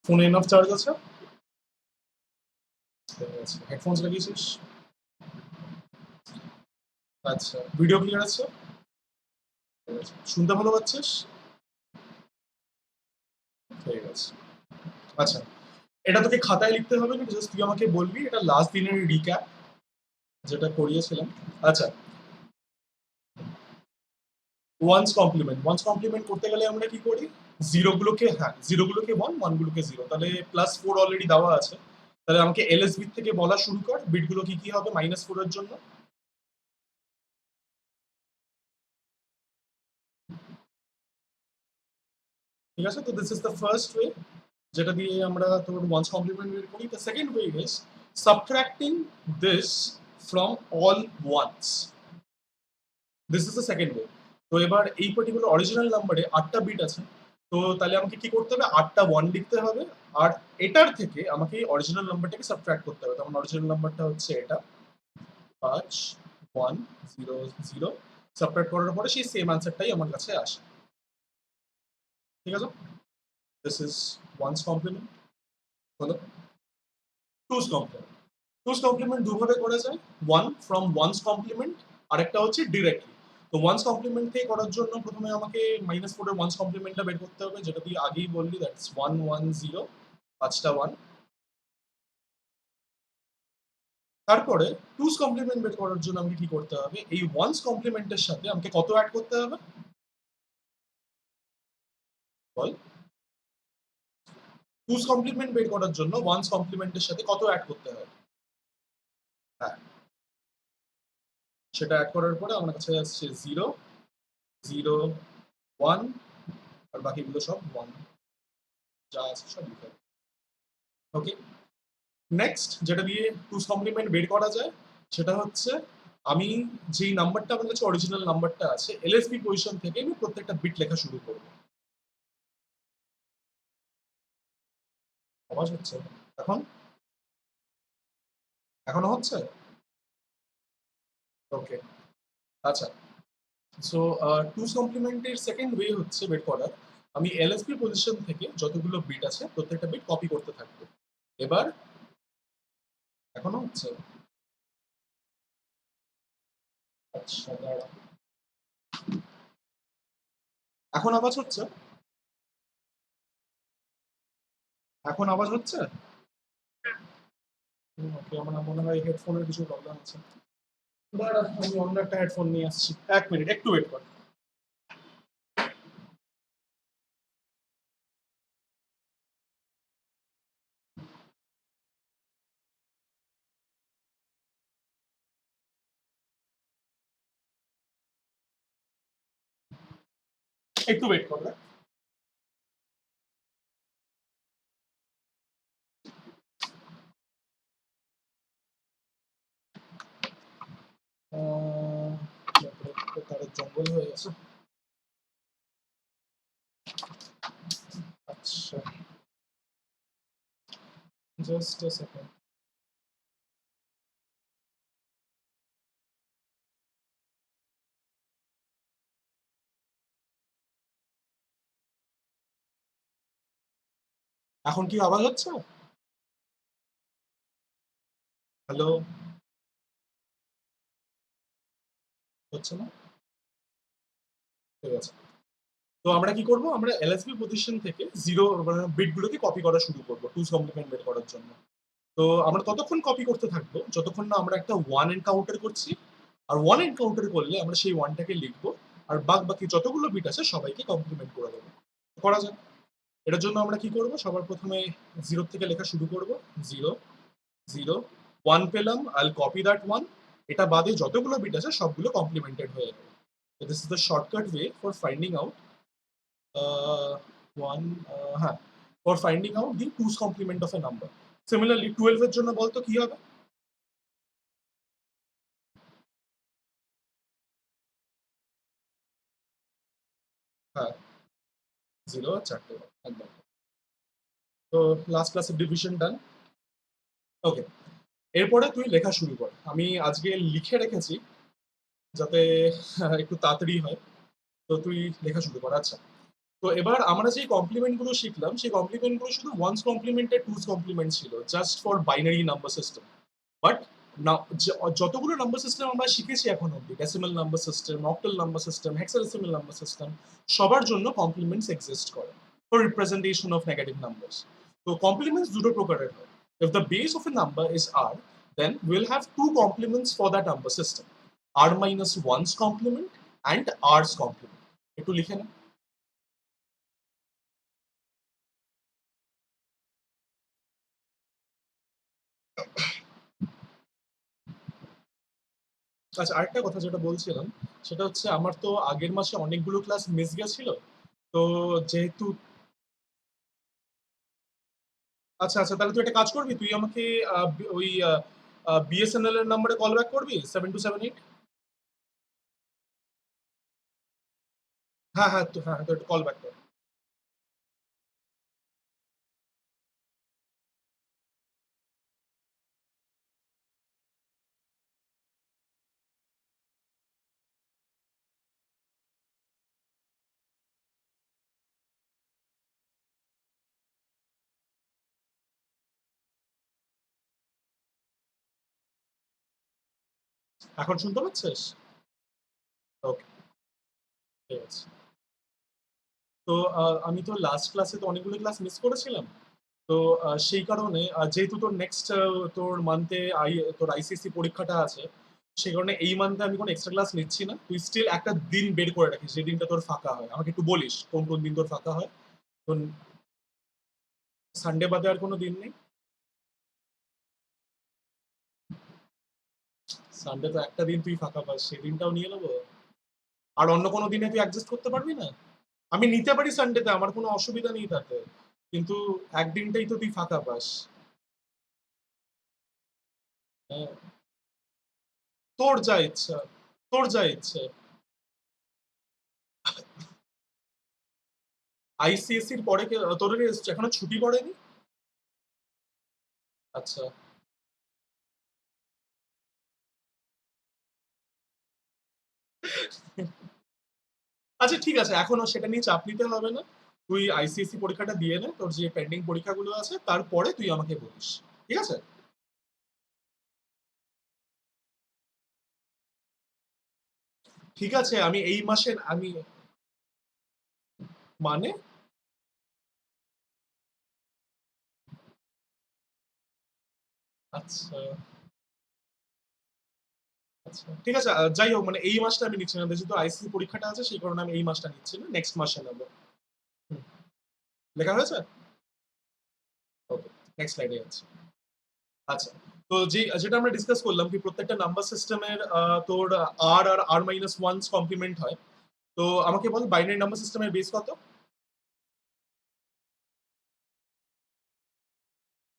ফোনে enough charge আছে? Headphones লাগিয়েছিস? আচ্ছা, ভিডিও ক্লিয়ার আছে? শুনতে ভালো পাচ্ছিস? ঠিক আছে। আচ্ছা, এটা তোকে খাতায় লিখতে হবে না, জাস্ট তুই আমাকে বলবি এটা লাস্ট দিনের রিক্যাপ যেটা করিয়েছিলাম। আচ্ছা, ওয়ান্স কমপ্লিমেন্ট করতে গেলে আমরা কি করি? জিরোগুলোকে ওয়ান গুলোকে জিরো, তাহলে +4 অলরেডি দেওয়া আছে। তাহলে আমাকে এলএসবি থেকে বলা শুরু কর, বিটগুলো কি কি হবে -4 এর জন্য। ঠিক আছে, তো this is the first way যেটা দিয়ে আমরা তোর ওয়ান্স কমপ্লিমেন্ট বের করি। The second way is subtracting this from all ones. This is the second way. তো এবার এই পার্টিকুলার অরিজিনাল নাম্বারে 8টা বিট আছে। তো তাহলে আমাকে কি করতে হবে? 8টা 1 লিখতে হবে। আর এটার থেকে আমাকে অরিজিনাল নাম্বারটাকে সাবট্রাক্ট করতে হবে। তখন অরিজিনাল নাম্বারটা হচ্ছে এটা 5 1 0 0। সাবট্রাক্ট করার পরে সেই সেম অ্যান্সারটাই আমার কাছে আসে। ঠিক আছে? This is one's complement. হলো টুস কমপ্লিমেন্ট। টুস কমপ্লিমেন্ট দুভাবে করা যায়। ওয়ান ফ্রম ওয়ান্স কমপ্লিমেন্ট, আরেকটা হচ্ছে ডিরেক্টলি। তো ওয়ান্স কমপ্লিমেন্ট থেকে করার জন্য প্রথমে আমাকে -4 এর ওয়ান্স কমপ্লিমেন্টটা বের করতে হবে, যেটা তুই আগেই বললি, দ্যাটস 1 1 0, 5টা 1। তারপরে টুস কমপ্লিমেন্ট বের করার জন্য আমাকে কি করতে হবে? এই ওয়ান্স কমপ্লিমেন্টের সাথে আমাকে কত অ্যাড করতে হবে? বল। টুস কমপ্লিমেন্ট বের করার জন্য ওয়ান্স কমপ্লিমেন্টের সাথে কত অ্যাড করতে হবে? হ্যাঁ, সেটা অ্যাড করার পরে আমার কাছে আসছে 0 0 1, আর বাকিগুলো সব 1, যা আছে সব লিখে। ওকে, নেক্সট যেটা দিয়ে টুস কমপ্লিমেন্ট বের করা যায় সেটা হচ্ছে আমি যেই নাম্বারটা আমার কাছে অরিজিনাল নাম্বারটা আছে এলএসবি পজিশন থেকে আমি প্রত্যেকটা বিট লেখা শুরু করব। আওয়াজ হচ্ছে? এখন এখনো হচ্ছে? ওকে, আচ্ছা। সো টুস কমপ্লিমেন্টের সেকেন্ড ওয়ে হচ্ছে বের করার, আমি এলএসবি পজিশন থেকে যতগুলো বিট আছে প্রত্যেকটা বিট কপি করতে থাকবো। এবার এখনো হচ্ছে? আচ্ছা, দাঁড়া। এখন আওয়াজ হচ্ছে? এখন আওয়াজ হচ্ছে? ওকে, আমার মনে হয় হেডফোনের কিছু প্রবলেম আছে। দাঁড়া, আমি অন্য একটা হেডফোন নিয়ে আসছি, 1 মিনিট, একটু ওয়েট কর। একটু ওয়েট কর। তারের জঙ্গল হয়ে গেছে। আচ্ছা, জাস্ট আ সেকেন্ড। এখন কি আওয়াজ হচ্ছে? হ্যালো? হচ্ছে না? ঠিক আছে। তো আমরা কি করব? আমরা এলএসবি পজিশন থেকে 0 মানে বিট গুলোকে কপি করা শুরু করব টুস কমপ্লিমেন্ট বের করার জন্য। তো আমরা ততক্ষণ কপি করতে থাকবো যতক্ষণ না আমরা একটা 1 এনকাউন্টার করছি। আর 1 এনকাউন্টার করলে আমরা সেই 1 টাকে লিখবো। আর বাকি যতগুলো বিট আছে সবাইকে কমপ্লিমেন্ট করে দেবো। করা যাক। এটার জন্য আমরা কি করব? সবার প্রথমে 0 থেকে লেখা শুরু করব। 0 0 1 পেলাম, I'll copy that 1। এটা বাদে যতগুলো বিট আছে সবগুলো কমপ্লিমেন্টেড হয়ে যাবে। So this is the shortcut way for finding out one হ্যাঁ, for finding out the two's complement of a number. Similarly 12 এর জন্য বলতো কি হবে? হ্যাঁ, 0 আর 4টে একদম। তো লাস্ট ক্লাসের ডিভিশন ডান। ওকে, এরপরে তুই লেখা শুরু কর। আমি আজকে লিখে রেখেছি যাতে একটু তাড়াতাড়ি হয়। তো তুই লেখা শুরু কর। আচ্ছা, তো এবার আমরা যে কমপ্লিমেন্ট গুলো শিখলাম সেই কমপ্লিমেন্ট গুলো শুধু ওয়ান্স কমপ্লিমেন্ট আর টুস কমপ্লিমেন্ট ছিল, just for binary number system. But যতগুলো নাম্বার সিস্টেম আমরা শিখেছি এখন অব্দি, decimal number system, octal number system, hexadecimal number system, সবার জন্য কমপ্লিমেন্টস এক্সিস্ট করে for representation of negative numbers. তো কমপ্লিমেন্টস দুটো প্রকারের হয়। If the base of a number is r, then we'll have two complements for that number system: r minus 1's complement and r's complement. একটু লিখে না। আচ্ছা, আরেকটা কথা যেটা বলছিলাম সেটা হচ্ছে আমার তো আগের মাসে অনেকগুলো ক্লাস মিস গেছিল। তো যেহেতু আচ্ছা আচ্ছা, তাহলে তুই একটা কাজ করবি, তুই আমাকে ওই বিএসএনএল এর নাম্বারে কল ব্যাক করবি 7278। হ্যাঁ হ্যাঁ, তো হ্যাঁ, তো একটু কল ব্যাক কর। এখন শুনতে পাচ্ছিস? ওকে, ঠিক আছে। তো আমি তো লাস্ট ক্লাসে তো অনেকগুলো ক্লাস মিস করেছিলাম। তো সেই কারণে যেহেতু তোর নেক্সট তোর মান্থে তোর আইসিএসসি পরীক্ষাটা আছে, সেই কারণে এই মান্থে আমি কোনো এক্সট্রা ক্লাস নিচ্ছি না। তুই স্টিল একটা দিন বের করে রাখিস যে দিনটা তোর ফাঁকা হয়, আমাকে একটু বলিস কোন কোন দিন তোর ফাঁকা হয়। তো সানডে বাদে আর কোনো দিন নেই? সানডে তো একটা দিন তুই ফাঁকা পাস, সেই দিনটাও নিয়ে নেবো। আর অন্য কোনো দিনে তুই অ্যাডজাস্ট করতে পারবি না? আমি নিতে পারি সানডেতে, আমার কোনো অসুবিধা নেই তাতে, কিন্তু একদিনটাই তো তুই ফাঁকা পাস। হ্যাঁ, তোর যা ইচ্ছা, তোর যা ইচ্ছে। আইসিএসসির পরে তোর এখনো ছুটি পড়েনি? আচ্ছা আচ্ছা, ঠিক আছে, এখনো সেটা নিয়ে চাপ নিতে হবে না। তুই আইসিএসসি পরীক্ষাটা দিয়ে নে, তোর যে পেন্ডিং পরীক্ষাগুলো আছে তারপরে তুই আমাকে বলিস, ঠিক আছে? ঠিক আছে, আমি এই মাসের আমি মানে আচ্ছা আচ্ছা, ঠিক আছে, যাই হোক, মানে এই মাসটা আমি নিচ্ছি না, যেহেতু আইসিসি পরীক্ষাটা আছে সেই কারণে আমি এই মাসটা নিচ্ছি না, নেক্সট মাসে নেবো। হুম, লেখা হয়েছে? ওকে, নেক্সট স্লাইডে আছে। আচ্ছা, তো যেটা আমরা ডিসকাস করলাম কি প্রত্যেকটা নাম্বার সিস্টেমের তোর আর আর মাইনাস ওয়ানস কমপ্লিমেন্ট হয়। তো আমাকে বল বাইনারি নাম্বার সিস্টেমের বেস কত?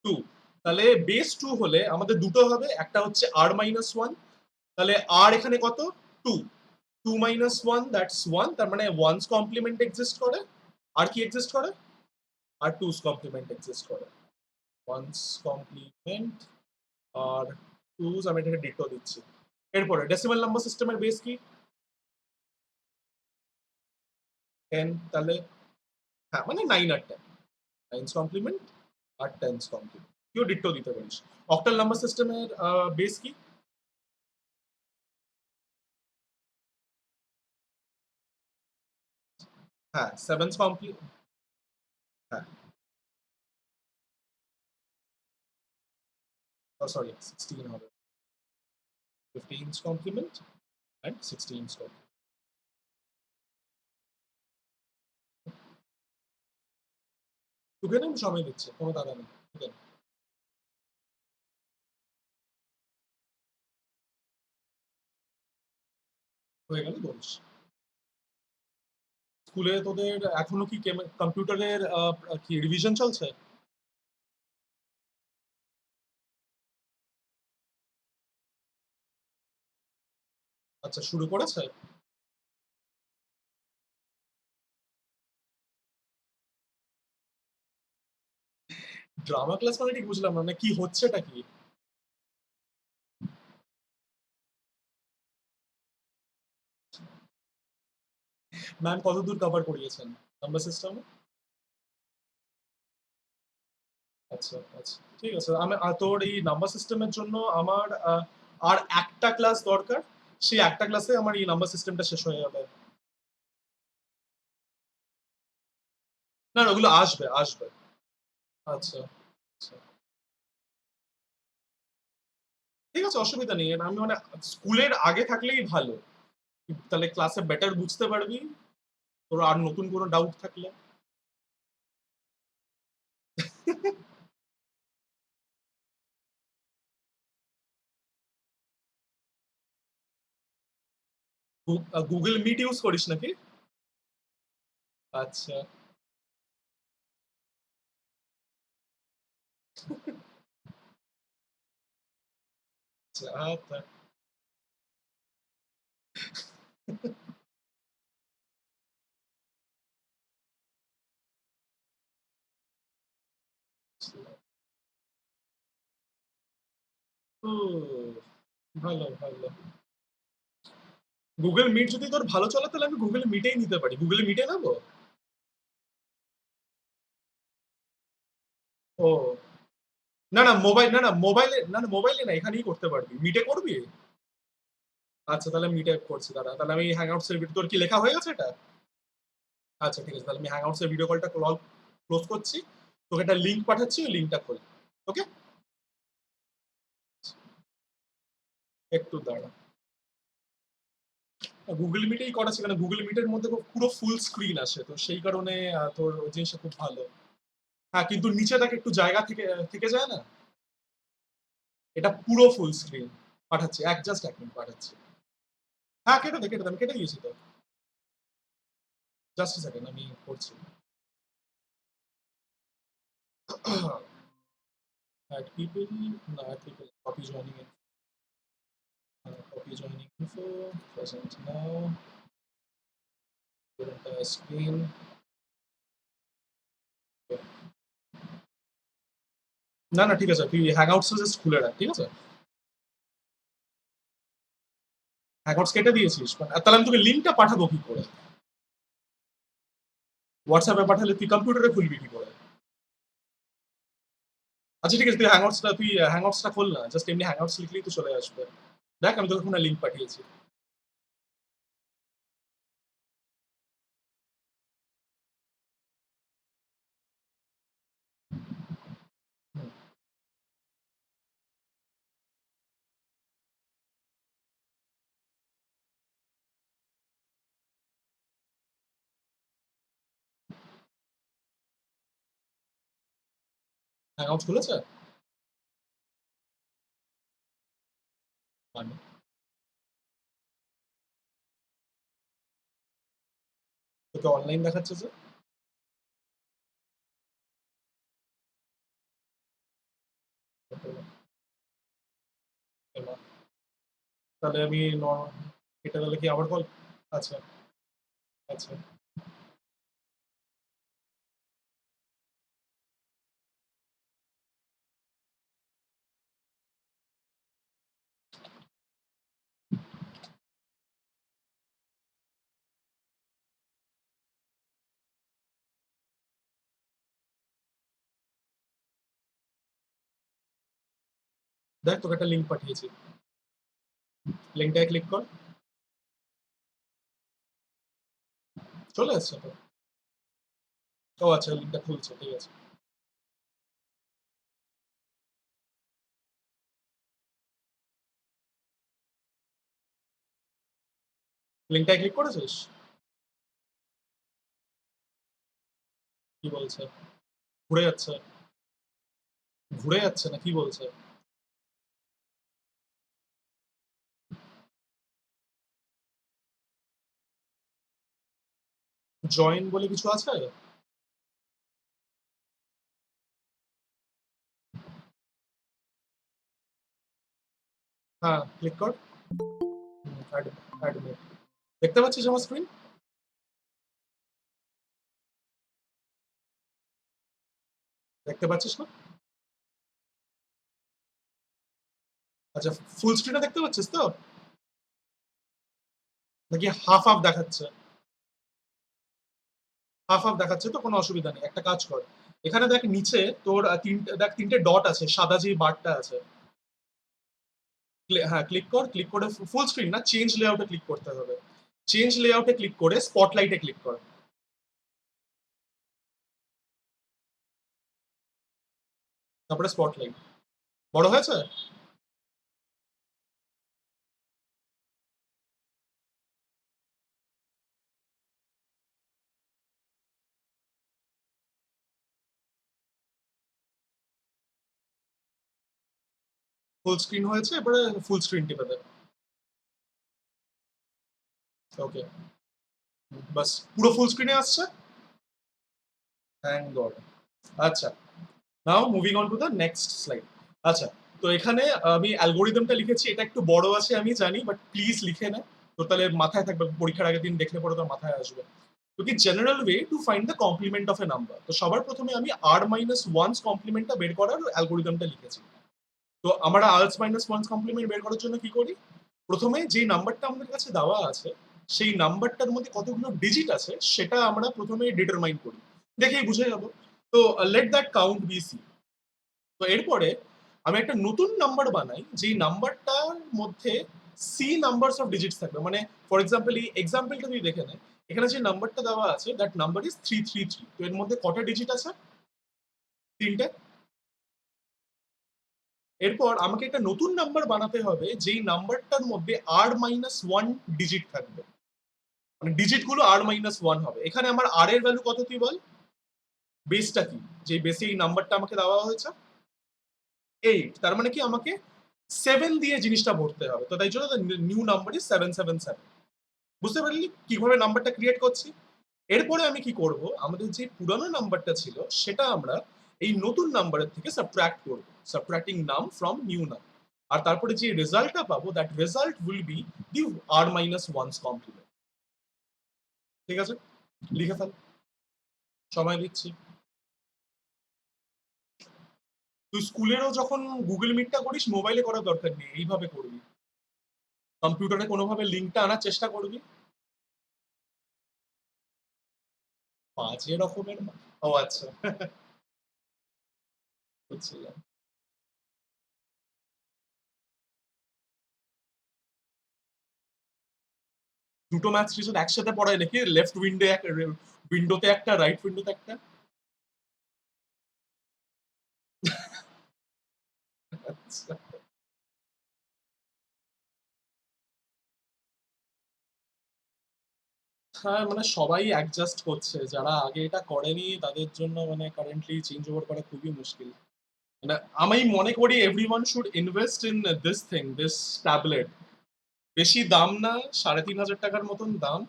2। তাহলে বেস 2 হলে আমাদের দুটো হবে, একটা হচ্ছে আর মাইনাস ওয়ান। তাহলে আর এখানে কত? 2। 2 মাইনাস ওয়ান, দ্যাটস ওয়ান, তার মানে ওয়ানস কমপ্লিমেন্ট এক্সিস্ট করে। আর কি এক্সিস্ট করে? আর টুস কমপ্লিমেন্ট এক্সিস্ট করে। ওয়ানস কমপ্লিমেন্ট আর টুস, আমি এটাকে ডিটো দিচ্ছি। এরপরে ডেসিমাল নাম্বার সিস্টেমের বেস কি? 10। তাহলে হ্যাঁ, মানে 9 আর 10, নাইনস কমপ্লিমেন্ট আর টেন্স কমপ্লিমেন্ট, কেউ ডিটো দিতে পারিস। অক্টাল নাম্বার সিস্টেমের বেস কি? হ্যাঁ, সেভেন্স কমপ্লিমেন্ট। হ্যাঁ, সরি, 16 হবে। 15's complement and 16's complement. তোকে না আমি সময় দিচ্ছি, কোনো দাদা নেই, ঠিক আছে? হয়ে গেলে বলিস। স্কুলে তোদের এখনো কি কম্পিউটারের কি রিভিশন চলছে? আচ্ছা, শুরু করেছে? ড্রামা ক্লাস মানে ঠিক বুঝলাম না, মানে কি হচ্ছেটা কি? ম্যাম কত দূর কভার করিয়েছেন? Number system? আচ্ছা, আচ্ছা। ঠিক আছে। তোর এই নাম্বার সিস্টেমের জন্য আমার আর একটা ক্লাস দরকার। সেই একটা ক্লাসে আমার এই নাম্বার সিস্টেমটা শেষ হয়ে যাবে। না, না, ওগুলো আসবে, আসবে। আচ্ছা, আচ্ছা। ঠিক আছে, অসুবিধা নেই। আমি মানে স্কুলের আগে থাকলেই ভালো। তাহলে ক্লাসে বেটার বুঝতে পারবি। তোর আর নতুন কোনো ডাউট থাকলে। গুগল মিট ইউজ করিস নাকি? আচ্ছা। আচ্ছা। ও, ভালো, ভালো। গুগল মিট যদি তোর ভালো চলে তাহলে আমি গুগল মিটেই নিতে পারি। গুগল মিটে নেবো? ও, না, না, মোবাইলে না, এখানেই করতে পারবি। মিটে করবি? আচ্ছা, তাহলে মিটে করছি দাঁড়া। তাহলে আমি হ্যাংআউটস এর তোর কি লেখা হয়ে গেছে এটা? আচ্ছা, ঠিক আছে। তাহলে আমি হ্যাংআউটস এর ভিডিও কলটা ক্লোজ করছি। তোকে একটা লিংক পাঠাচ্ছি, ওই লিংকটা খোল। ওকে? একটু দাঁড়া। গুগল মিটেই করা ছিল না। গুগল মিটের মধ্যে পুরো ফুল স্ক্রিন আসে। তো সেই কারণে তোর ওই জিনিসটা খুব ভালো। হ্যাঁ, কিন্তু নিচে তাকে একটু জায়গা থেকে থেকে যায় না? এটা পুরো ফুল স্ক্রিন। পাঠাচ্ছি। জাস্ট 1 মিনিট পাঠাচ্ছি। হ্যাঁ, কেটে দে, কেটে দে। আমি কেটে দিয়েছি তো। জাস্ট সেকেন্ড, আমি করছি। Add people, no, add people, copy joining copy joining info, present now, your entire screen. না, না, ঠিক আছে, তুই হ্যাংআউটস জাস্ট খুলে রাখ, ঠিক আছে? হ্যাংআউটস কেটে দিয়েছিস? তাহলে আমি তোকে লিঙ্কটা পাঠাবো কি করে? হোয়াটসঅ্যাপে পাঠালে তুই কম্পিউটারে খুলবি কি করে? আচ্ছা, ঠিক আছে, তুই হ্যাংআউটসটা খোল না, জাস্ট এমনি হ্যাংআউটস লিখলেই তো চলে আসবে। দেখ, আমি তোকে কোনো লিঙ্ক পাঠিয়েছি। হ্যাংআউটস খুলেছে? মানে তোকে অনলাইন দেখাচ্ছে যে? তাহলে আমি এটা তাহলে কি আবার কল? আচ্ছা, আচ্ছা। দেখ, তোকে একটা লিঙ্ক পাঠিয়েছি। লিঙ্কটায় ক্লিক কর। চলে আসছে তো। ও আচ্ছা, লিঙ্কটা খুলছে, ঠিক আছে। লিঙ্কটায় ক্লিক করেছিস? কি বলছে? ঘুরে যাচ্ছে? ঘুরে যাচ্ছে না কি বলছে? জয়েন বলে কিছু আছে? হ্যাঁ, ক্লিক কর। Add, add me. দেখতে পাচ্ছিস আমার স্ক্রিন? দেখতে পাচ্ছিস না? আচ্ছা, ফুল স্ক্রিনে দেখতে পাচ্ছিস তো? নাকি হাফ হাফ দেখাচ্ছে? হাফ হাফ দেখাচ্ছে তো কোনো অসুবিধা নেই, একটা কাজ কর, এখানে দেখ নিচে তোর তিনটে ডট আছে, সাদা যে বারটা আছে, হ্যাঁ ক্লিক কর, ক্লিক করে ফুল স্ক্রিন না, চেঞ্জ লেআউটে ক্লিক করতে হবে, চেঞ্জ লেআউটে ক্লিক করে স্পটলাইটে ক্লিক কর, তারপরে স্পটলাইট। বড় হয়েছে? ফুল স্ক্রিন হয়েছে, এবারে ফুল স্ক্রিন টিপে দে। ওকে, বাস পুরো ফুল স্ক্রিনে আসছে, থ্যাংক গড। আচ্ছা, নাও moving on to the next slide. আচ্ছা, তো এখানে আমি অ্যালগোরিদমটা লিখেছি, এটা একটু বড় আছে আমি জানি, বাট প্লিজ লিখে নে, তো তাহলে মাথায় থাকবে, পরীক্ষার আগের দিন দেখলে পরে তো মাথায় আসবে। তো কি general way to find the complement of a number, তো সবার প্রথমে আমি আর মাইনাস ওয়ান্স কমপ্লিমেন্টটা বের করার অ্যালগোরিদমটা লিখেছি। তো আমরা আর্স মাইনাস ওয়ান্স কমপ্লিমেন্ট বের করার জন্য কি করি, প্রথমে যে নাম্বারটা আমাদের কাছে দেওয়া আছে সেই নাম্বারটার মধ্যে কতগুলো ডিজিট আছে সেটা আমরা প্রথমে ডিটারমাইন করি, দেখেই বুঝে যাবো। তো let that count be c. তো এরপরে আমি একটা নতুন নাম্বার বানাই যেই নাম্বারটার মধ্যে সি নাম্বারস অফ ডিজিটস থাকবে, মানে ফর এক্সাম্পল এই এক্সাম্পলটা তুই দেখে নে, এখানে যে নাম্বারটা দেওয়া আছে দ্যাট নাম্বার ইজ 333, তো এর মধ্যে কটা ডিজিট আছে? তিনটে। এরপর আমাকে একটা নতুন নাম্বার বানাতে হবে যেই নাম্বারটার মধ্যে আর মাইনাস ওয়ান ডিজিট থাকবে, মানে ডিজিট গুলো আর মাইনাস ওয়ান হবে। এখানে আমার আর এর ভ্যালু কত তুই বল, বেসটা কি, যে বেসে এই নাম্বারটা আমাকে দেওয়া হয়েছে 8, তার মানে কি আমাকে 7 দিয়ে জিনিসটা ভরতে হবে, তো তাই জন্য নিউ নাম্বার ইজ 777। বুঝতে পারলি কিভাবে নাম্বারটা ক্রিয়েট করছি? এরপরে আমি কি করব, আমাদের যে পুরানো নাম্বারটা ছিল সেটা আমরা এই নতুন নাম্বারের থেকে সাবট্রাক্ট করব, সাবট্রাক্টিং নাম ফ্রম নিউ নাম, আর তারপরে যে রেজাল্টটা পাবো that result will be the r minus one's complement. ঠিক আছে, লিখে ফেল, সময় দিচ্ছি। তুই স্কুলেরও যখন গুগল মিটটা করিস মোবাইলে করার দরকার নেই, এইভাবে করবি, কম্পিউটারে কোনোভাবে লিঙ্কটা আনার চেষ্টা করবি। বাজে রকমের ও আচ্ছা, বুঝছিলাম। দুটো ম্যাথ টিচার একসাথে পড়ায় নাকি, লেফট উইন্ডো উইন্ডোতে একটা, রাইট উইন্ডোতে একটা? আচ্ছা। হ্যাঁ, মানে সবাই অ্যাডজাস্ট করছে, যারা আগে এটা করেনি তাদের জন্য মানে কারেন্টলি চেঞ্জ ওভার করা খুবই মুশকিল। মানে আমি মনে করি everyone should invest in this thing, this tablet. বেশি দাম না, 3,500 টাকার মতন দাম,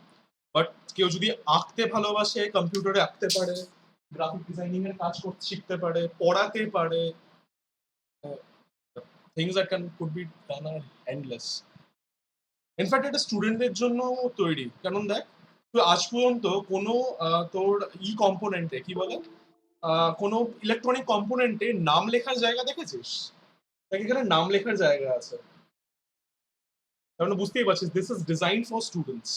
বাট কেউ যদি আঁকতে ভালোবাসে, কম্পিউটারে আঁকতে পারে, গ্রাফিক ডিজাইনিং এর কাজ করতে শিখতে পারে, পড়াতে পারে, things that can could be done are endless. In fact এটা স্টুডেন্টদের জন্য তৈরি, কারণ দেখ তুই আজ পর্যন্ত কোনো তোর কম্পোনেন্টে কি বলে, কোনো ইলেকট্রনিক কম্পোনেন্টে নাম লেখার জায়গা দেখেছিস? দেখ এখানে নাম লেখার জায়গা আছে, কারণ বুঝতেই পারছিস this is design for students.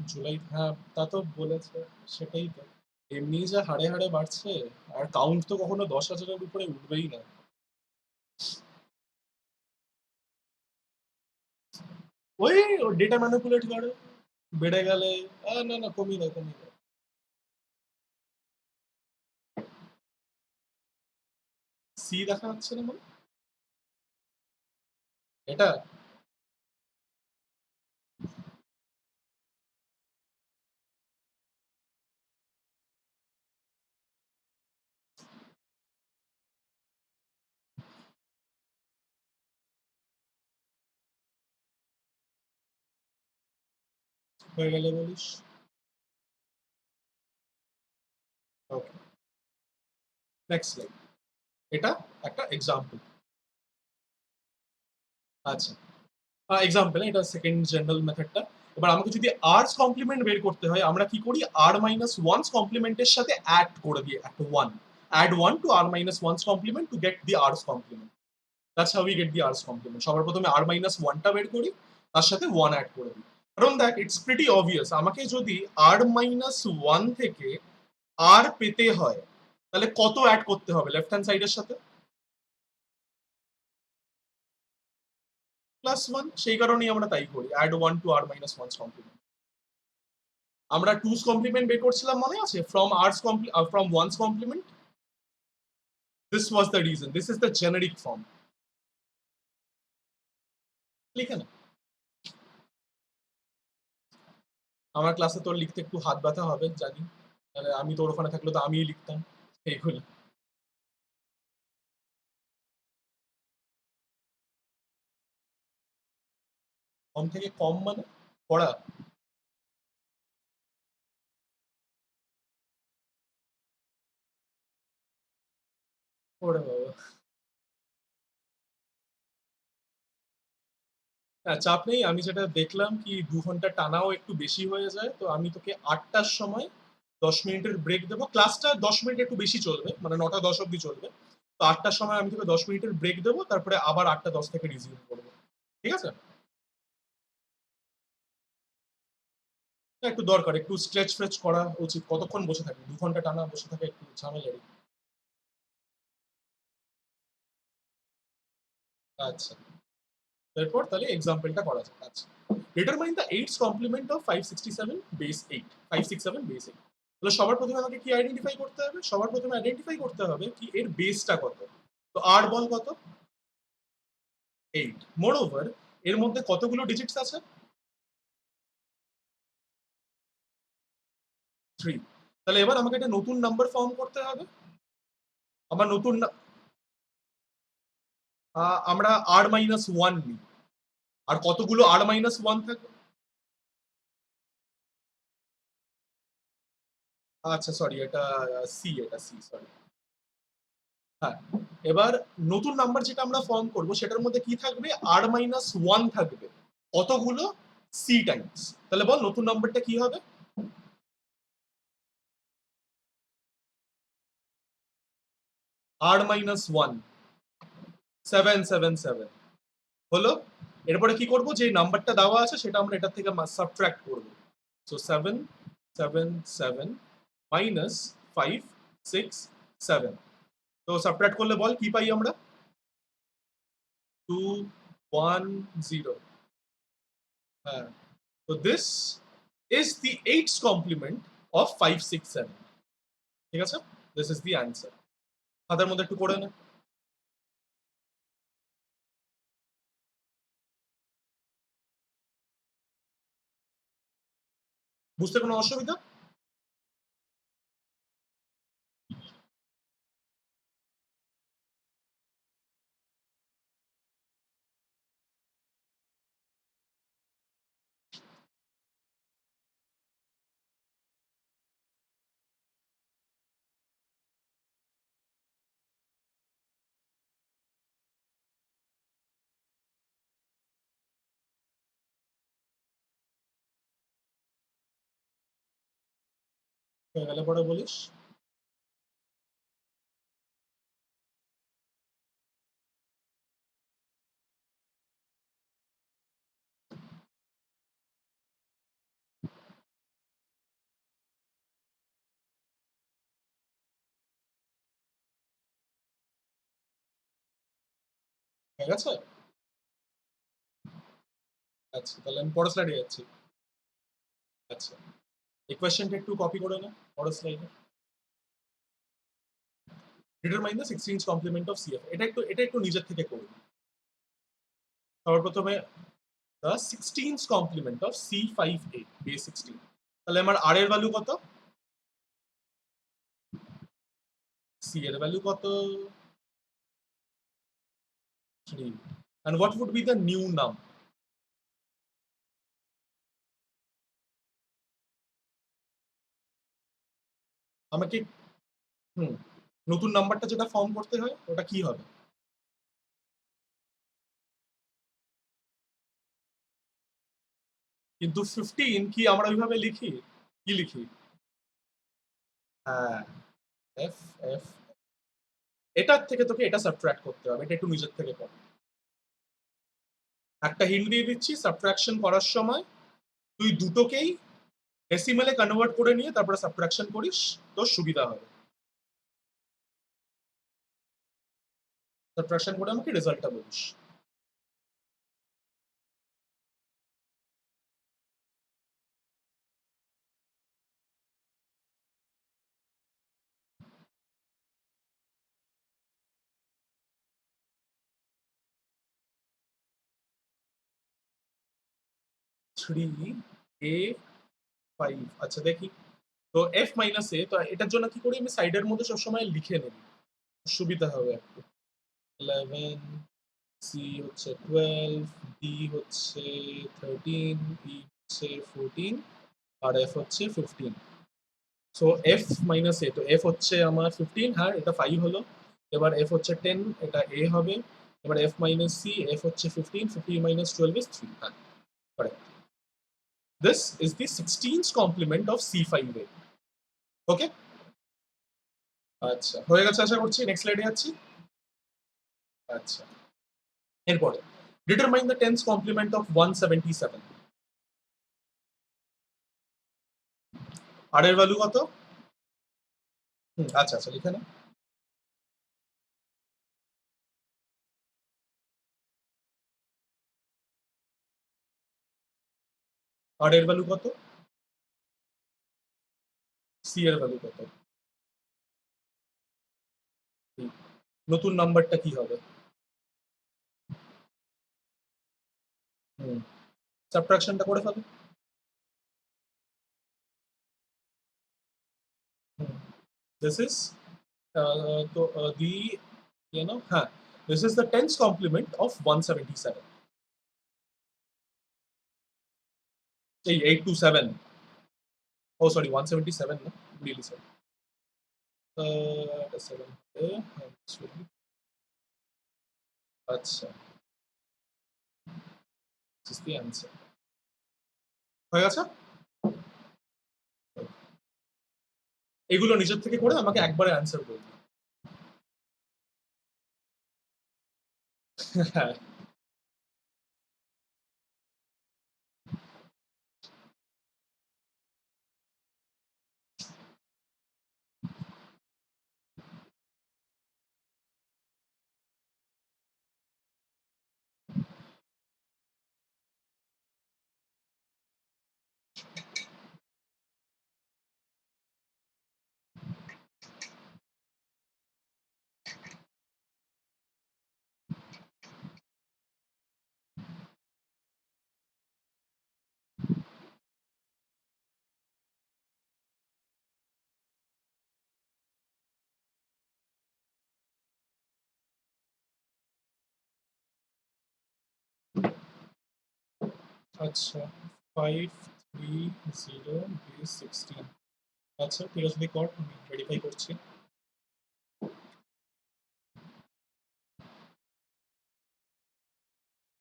July, হ্যাঁ তা তো বলেছে, সেটাই তো, এমনি যা হাড়ে হাড়ে বাড়ছে, আর কাউন্ট তো কখনো 10,000-এর উপরে উঠবেই না। ওই ডেটা ম্যানিপুলেট করে বেড়ে গেলে, না না কমিয়ে দেয়, কমিয়ে দেয়। সি দেখা যাচ্ছে না মানে, এটা হয়ে গেলে বলিস। ওকে, নেক্সট স্লাইড। এটা একটা এক্সাম্পল। আচ্ছা, এক্সাম্পল, এটা সেকেন্ড জেনারেল মেথডটা। এবার আমাকে যদি আর্স কমপ্লিমেন্ট বের করতে হয় আমরা কি করি, আর মাইনাস ওয়ান্স কমপ্লিমেন্টের সাথে অ্যাড করে দিই একটা one, add one to r minus one's complement to get the r's complement. That's how we get the r's complement. সবার প্রথমে আর মাইনাস ওয়ানটা বের করি, তার সাথে ওয়ান অ্যাড করে দিই। কারণ দেখ, ইটস প্রিটি অবভিয়াস, আমাকে যদি আর মাইনাস ওয়ান থেকে আর পেতে হয়, তাহলে কত অ্যাড করতে হবে লেফট হ্যান্ড সাইডের সাথে? Plus one. সেই কারণেই আমরা তাই করি, add one to r minus one complement. আমরা টুস কমপ্লিমেন্ট বের করছিলাম, মনে আছে? From r's from one's complement. This was the reason, this is the generic form. লিখে না। আমার ক্লাসে তোর লিখতে একটু হাত ব্যথা হবে জানি, তাহলে আমি তোর ওখানে থাকলে তো আমিই লিখতাম এইগুলো। কম থেকে কম মানে পড়া? ওরে বাবা। হ্যাঁ, চাপ নেই। আমি যেটা দেখলাম কি ২ ঘন্টা টানাও একটু বেশি হয়ে যায়, তো আমি তোকে ৮টার সময় ১০ মিনিটের ব্রেক দেবো। ক্লাসটা ১০ মিনিট একটু বেশি চলবে, মানে ৯টা ১০ অব্দি চলবে। তো ৮টার সময় আমি তোকে ১০ মিনিটের ব্রেক দেবো, তারপরে আবার ৮টা ১০ থেকে রিজিউম করবো। ঠিক আছে? একটু দরকার, একটু স্ট্রেচ ফ্রেচ করা উচিত। কতক্ষণ বসে থাকবি? ২ ঘন্টা টানা বসে থাকা একটু ঝামেলারই। আচ্ছা, এরপর তাহলে এক্সাম্পলটা করা যাক। আচ্ছা, determine the eight's complement of 567 base 8, 567 base 8। তাহলে সবার প্রথমে আমাকে কি আইডেন্টিফাই করতে হবে? সবার প্রথমে আইডেন্টিফাই করতে হবে কি এর বেসটা কত। তো আর বল কত? 8। মোর ওভার, এর মধ্যে কতগুলো ডিজিটস আছে? 3। তাহলে এবার আমাকে একটা নতুন নাম্বার ফর্ম করতে হবে। আমার নতুন আমরা আর মাইনাস ওয়ান নিই। আর কতগুলো আর মাইনাস ওয়ান থাকে? আচ্ছা সরি, এটা সি, এটা সি, সরি। হ্যাঁ, এবার নতুন নাম্বার যেটা আমরা ফর্ম করব সেটার মধ্যে কি থাকবে? আর মাইনাস ওয়ান থাকবে। কতগুলো? C times. তাহলে বল নতুন নাম্বারটা কি হবে? আর মাইনাস ওয়ান, 777 হলো। এরপরে কি করব? যে নাম্বারটা দেওয়া আছে সেটা আমরা এটা থেকে সাবট্রাক্ট করব। So 777 minus 567। তো সাবট্রাক্ট করলে বল কি পাই আমরা? 210। হ্যাঁ, তো this is the eight's complement of 567। ঠিক আছে? This is the answer. খাতার মধ্যে একটু করে নে। বুঝতে কোনো অসুবিধা? হয়ে গেলে পরে বলিস। হয়ে গেছে? আচ্ছা, তাহলে আমি পরের স্লাইডে যাচ্ছি। আচ্ছা, এই কোয়েশ্চেনটা একটু কপি করে নে পরের স্লাইডে। Determine the 16th complement of CF. এটা একটু নিজের থেকে করবি। সবার প্রথমে the 16th complement of C58 base 16। তাহলে আমার আর এর ভ্যালু কত? সি এর ভ্যালু কত? 3। And what would be the new num? আমাকে হুম, নতুন নাম্বারটা যেটা ফর্ম করতে হয় ওটা কি হবে? কিন্তু 15 কি আমরা ওইভাবে লিখি? কি লিখি? হ্যাঁ, এফ এফ। এটার থেকে তোকে এটা সাবট্রাক্ট করতে হবে। এটা একটু নিজের থেকে কর। একটা হিন্ট দিয়ে দিচ্ছি, সাবট্রাকশন করার সময় তুই দুটোকেই ডেসিমেলে কনভার্ট করে নিয়ে তারপরে সাবট্রাকশন করিস, তোর সুবিধা হবে। সাবট্রাকশন করে আমাকে রেজাল্টটা বলিস। থ্রি এ ফাইভ, আচ্ছা দেখি তো এফ মাইনাস এ, তো এটার জন্য কি করি আমি সাইডের মধ্যে সবসময় লিখে নেবি, সুবিধা হবে একটু। 11, সি হচ্ছে 12, ডি হচ্ছে 13, ই হচ্ছে 14, আর এফ হচ্ছে 15। সো এফ মাইনাস এ, তো এফ হচ্ছে আমার 15, হ্যাঁ এটা 5 হলো। এবার এফ হচ্ছে 10, এটা এ হবে। এবার এফ মাইনাস সি, এফ হচ্ছে 15, 15 মাইনাস 12 is 3, হ্যাঁ correct. This is the 16th complement of C5A। Okay, আচ্ছা হয়ে গেছে আশা করছি। নেক্সট স্লাইডে যাচ্ছি। আচ্ছা, এরপরে determine the 10th complement of 177। আর এর ভ্যালু কত? আচ্ছা আচ্ছা লিখে না। আর এর ভ্যালু কত? সি এর ভ্যালু কত? নতুন নাম্বারটা কি হবে? সাবট্রাকশনটা করে ফেলো। দিস ইজ তো দি হ্যাঁ, this is the 10th complement of 177। এই 827, ও সরি 177 না, রিয়েলি সরি। 7 আচ্ছা, দিস ইজ দি অ্যান্সার। হয়ে গেছে। এগুলো নিজের থেকে করে আমাকে একবারে অ্যান্সার বলবি। হ্যাঁ, আচ্ছা 530 base 16। আচ্ছা ঠিক আছে, কর, আমি ভেরিফাই করছি।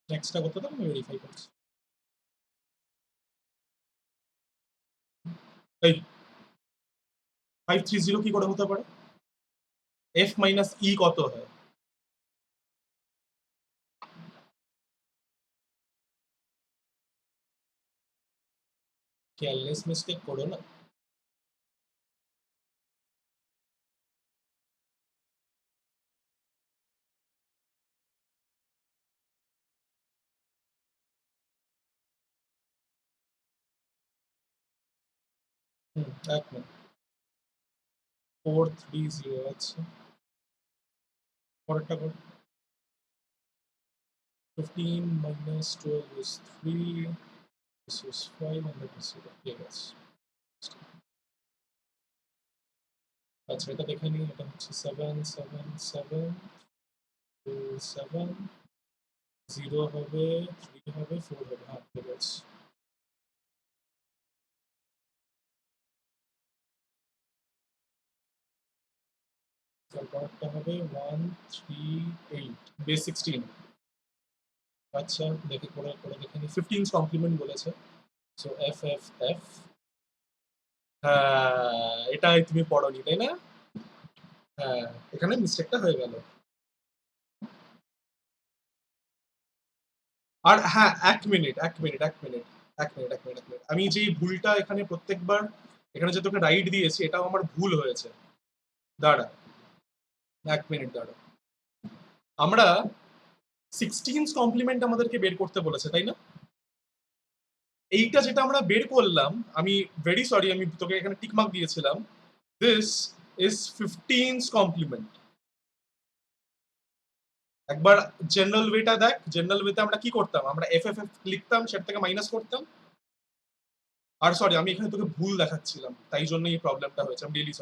নেক্সটটা করতে দাও, আমি ভেরিফাই করছি। এই 530 কি করে হতে পারে? এফ মাইনাস ই কত হয়? কেয়ারলেস মিস্টেক করো না। এক মিনিট, 430, আচ্ছা পরেরটা কর। 15 minus 12 is 3, this is 5 and that is 0, ঠিক আছে। আচ্ছা এটা দেখে নিই, এটা হচ্ছে 7 7 7 2 7, 0 হবে, 3 হবে, 4 হবে, হ্যাঁ ঠিক আছে। তারপরটা হবে 138 বেস 16। আচ্ছা দেখে করে করে দেখে নিই, 15 কমপ্লিমেন্ট বলেছে, সো এফ এফ এফ। হ্যাঁ, এটাই তুমি পড়োনি তাই না? হ্যাঁ, এখানে মিস্টেকটা হয়ে গেল। আর হ্যাঁ, এক মিনিট। আমি যে ভুলটা এখানে প্রত্যেকবার এখানে যে তোকে রাইট দিয়েছি এটাও আমার ভুল হয়েছে। দাঁড়া, 1 মিনিট দাঁড়া। আমরা 16 কমপ্লিমেন্ট আমাদেরকে বের করতে বলেছে, তাই না? এইটা যেটা আমরা বের করলাম, আমি ভেরি সরি, আমি তোকে এখানে টিক মার্ক দিয়েছিলাম। This is 15 complement. একবার জেনারেল ওয়েটা দেখ। জেনারেল ওয়েতে আমরা কি করতাম? আমরা এফ এফ এফ লিখতাম, সেটা থেকে মাইনাস করতাম। আর সরি, আমি এখানে তোকে ভুল দেখাচ্ছিলাম, তাই জন্য এই প্রবলেমটা হয়েছে। আমি রিয়েলি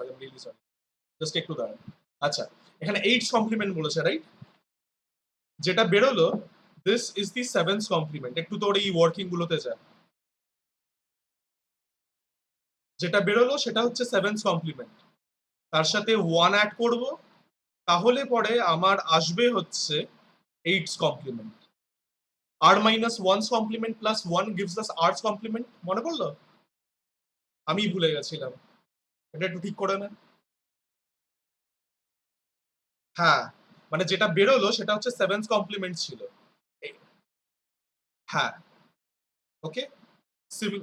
সরি, জাস্ট একটু দাঁড়া। আচ্ছা, এখানে 8 কমপ্লিমেন্ট বলেছে, রাইট? যেটা বেরোলো, this is the 7th complement. একটু তোর এই ওয়ার্কিং গুলোতে যা। যেটা বেরোলো সেটা হচ্ছে 7th কমপ্লিমেন্ট। তার সাথে 1 অ্যাড করব, তাহলে পরে আমার আসবে হচ্ছে 8th complement. R minus 1's complement plus 1 gives us r's complement. মনে পড়লো? আমি ভুলে গেছিলাম, এটা একটু ঠিক করে না। হ্যাঁ, মানে যেটা বেরোলো সেটা হচ্ছে 7th কমপ্লিমেন্ট ছিল। হ্যাঁ, ওকে। সিভিল,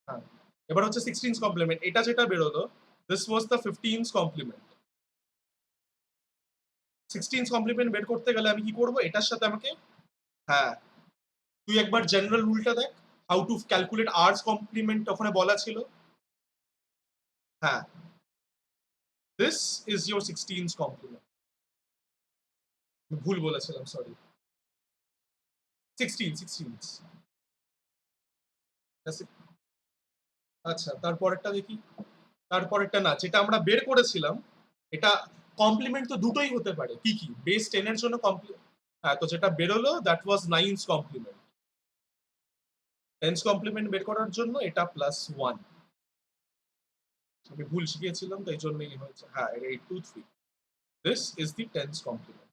হ্যাঁ। এবার হচ্ছে 16th কমপ্লিমেন্ট। এটা যেটা বেরোলো, this was the 15th complement. 16th complement বের করতে গেলে আমি কি করব? এটার সাথে আমাকে, হ্যাঁ, তুই একবার জেনারেল রুলটা দেখ, হাউ টু ক্যালকুলেট আর's কমপ্লিমেন্ট ওখানে বলা ছিল। হ্যাঁ, this is your 16th complement. ভুল বলেছিলাম, সরি। 16। আচ্ছা, তারপরেরটা দেখি। তারপরেরটা না, যেটা আমরা বের করেছিলাম, এটা কমপ্লিমেন্ট তো দুটোই হতে পারে। কি কি? বেস 10 এর জন্য কমপ্লিমেন্ট। হ্যাঁ, তো যেটা বেরোলো that was 9th complement. 10th complement বের করার জন্য এটা প্লাস 1। আমি ভুল শিখিয়েছিলাম, তাই জন্যই হয়েছে। হ্যাঁ, এটা 823। This is the 10th complement.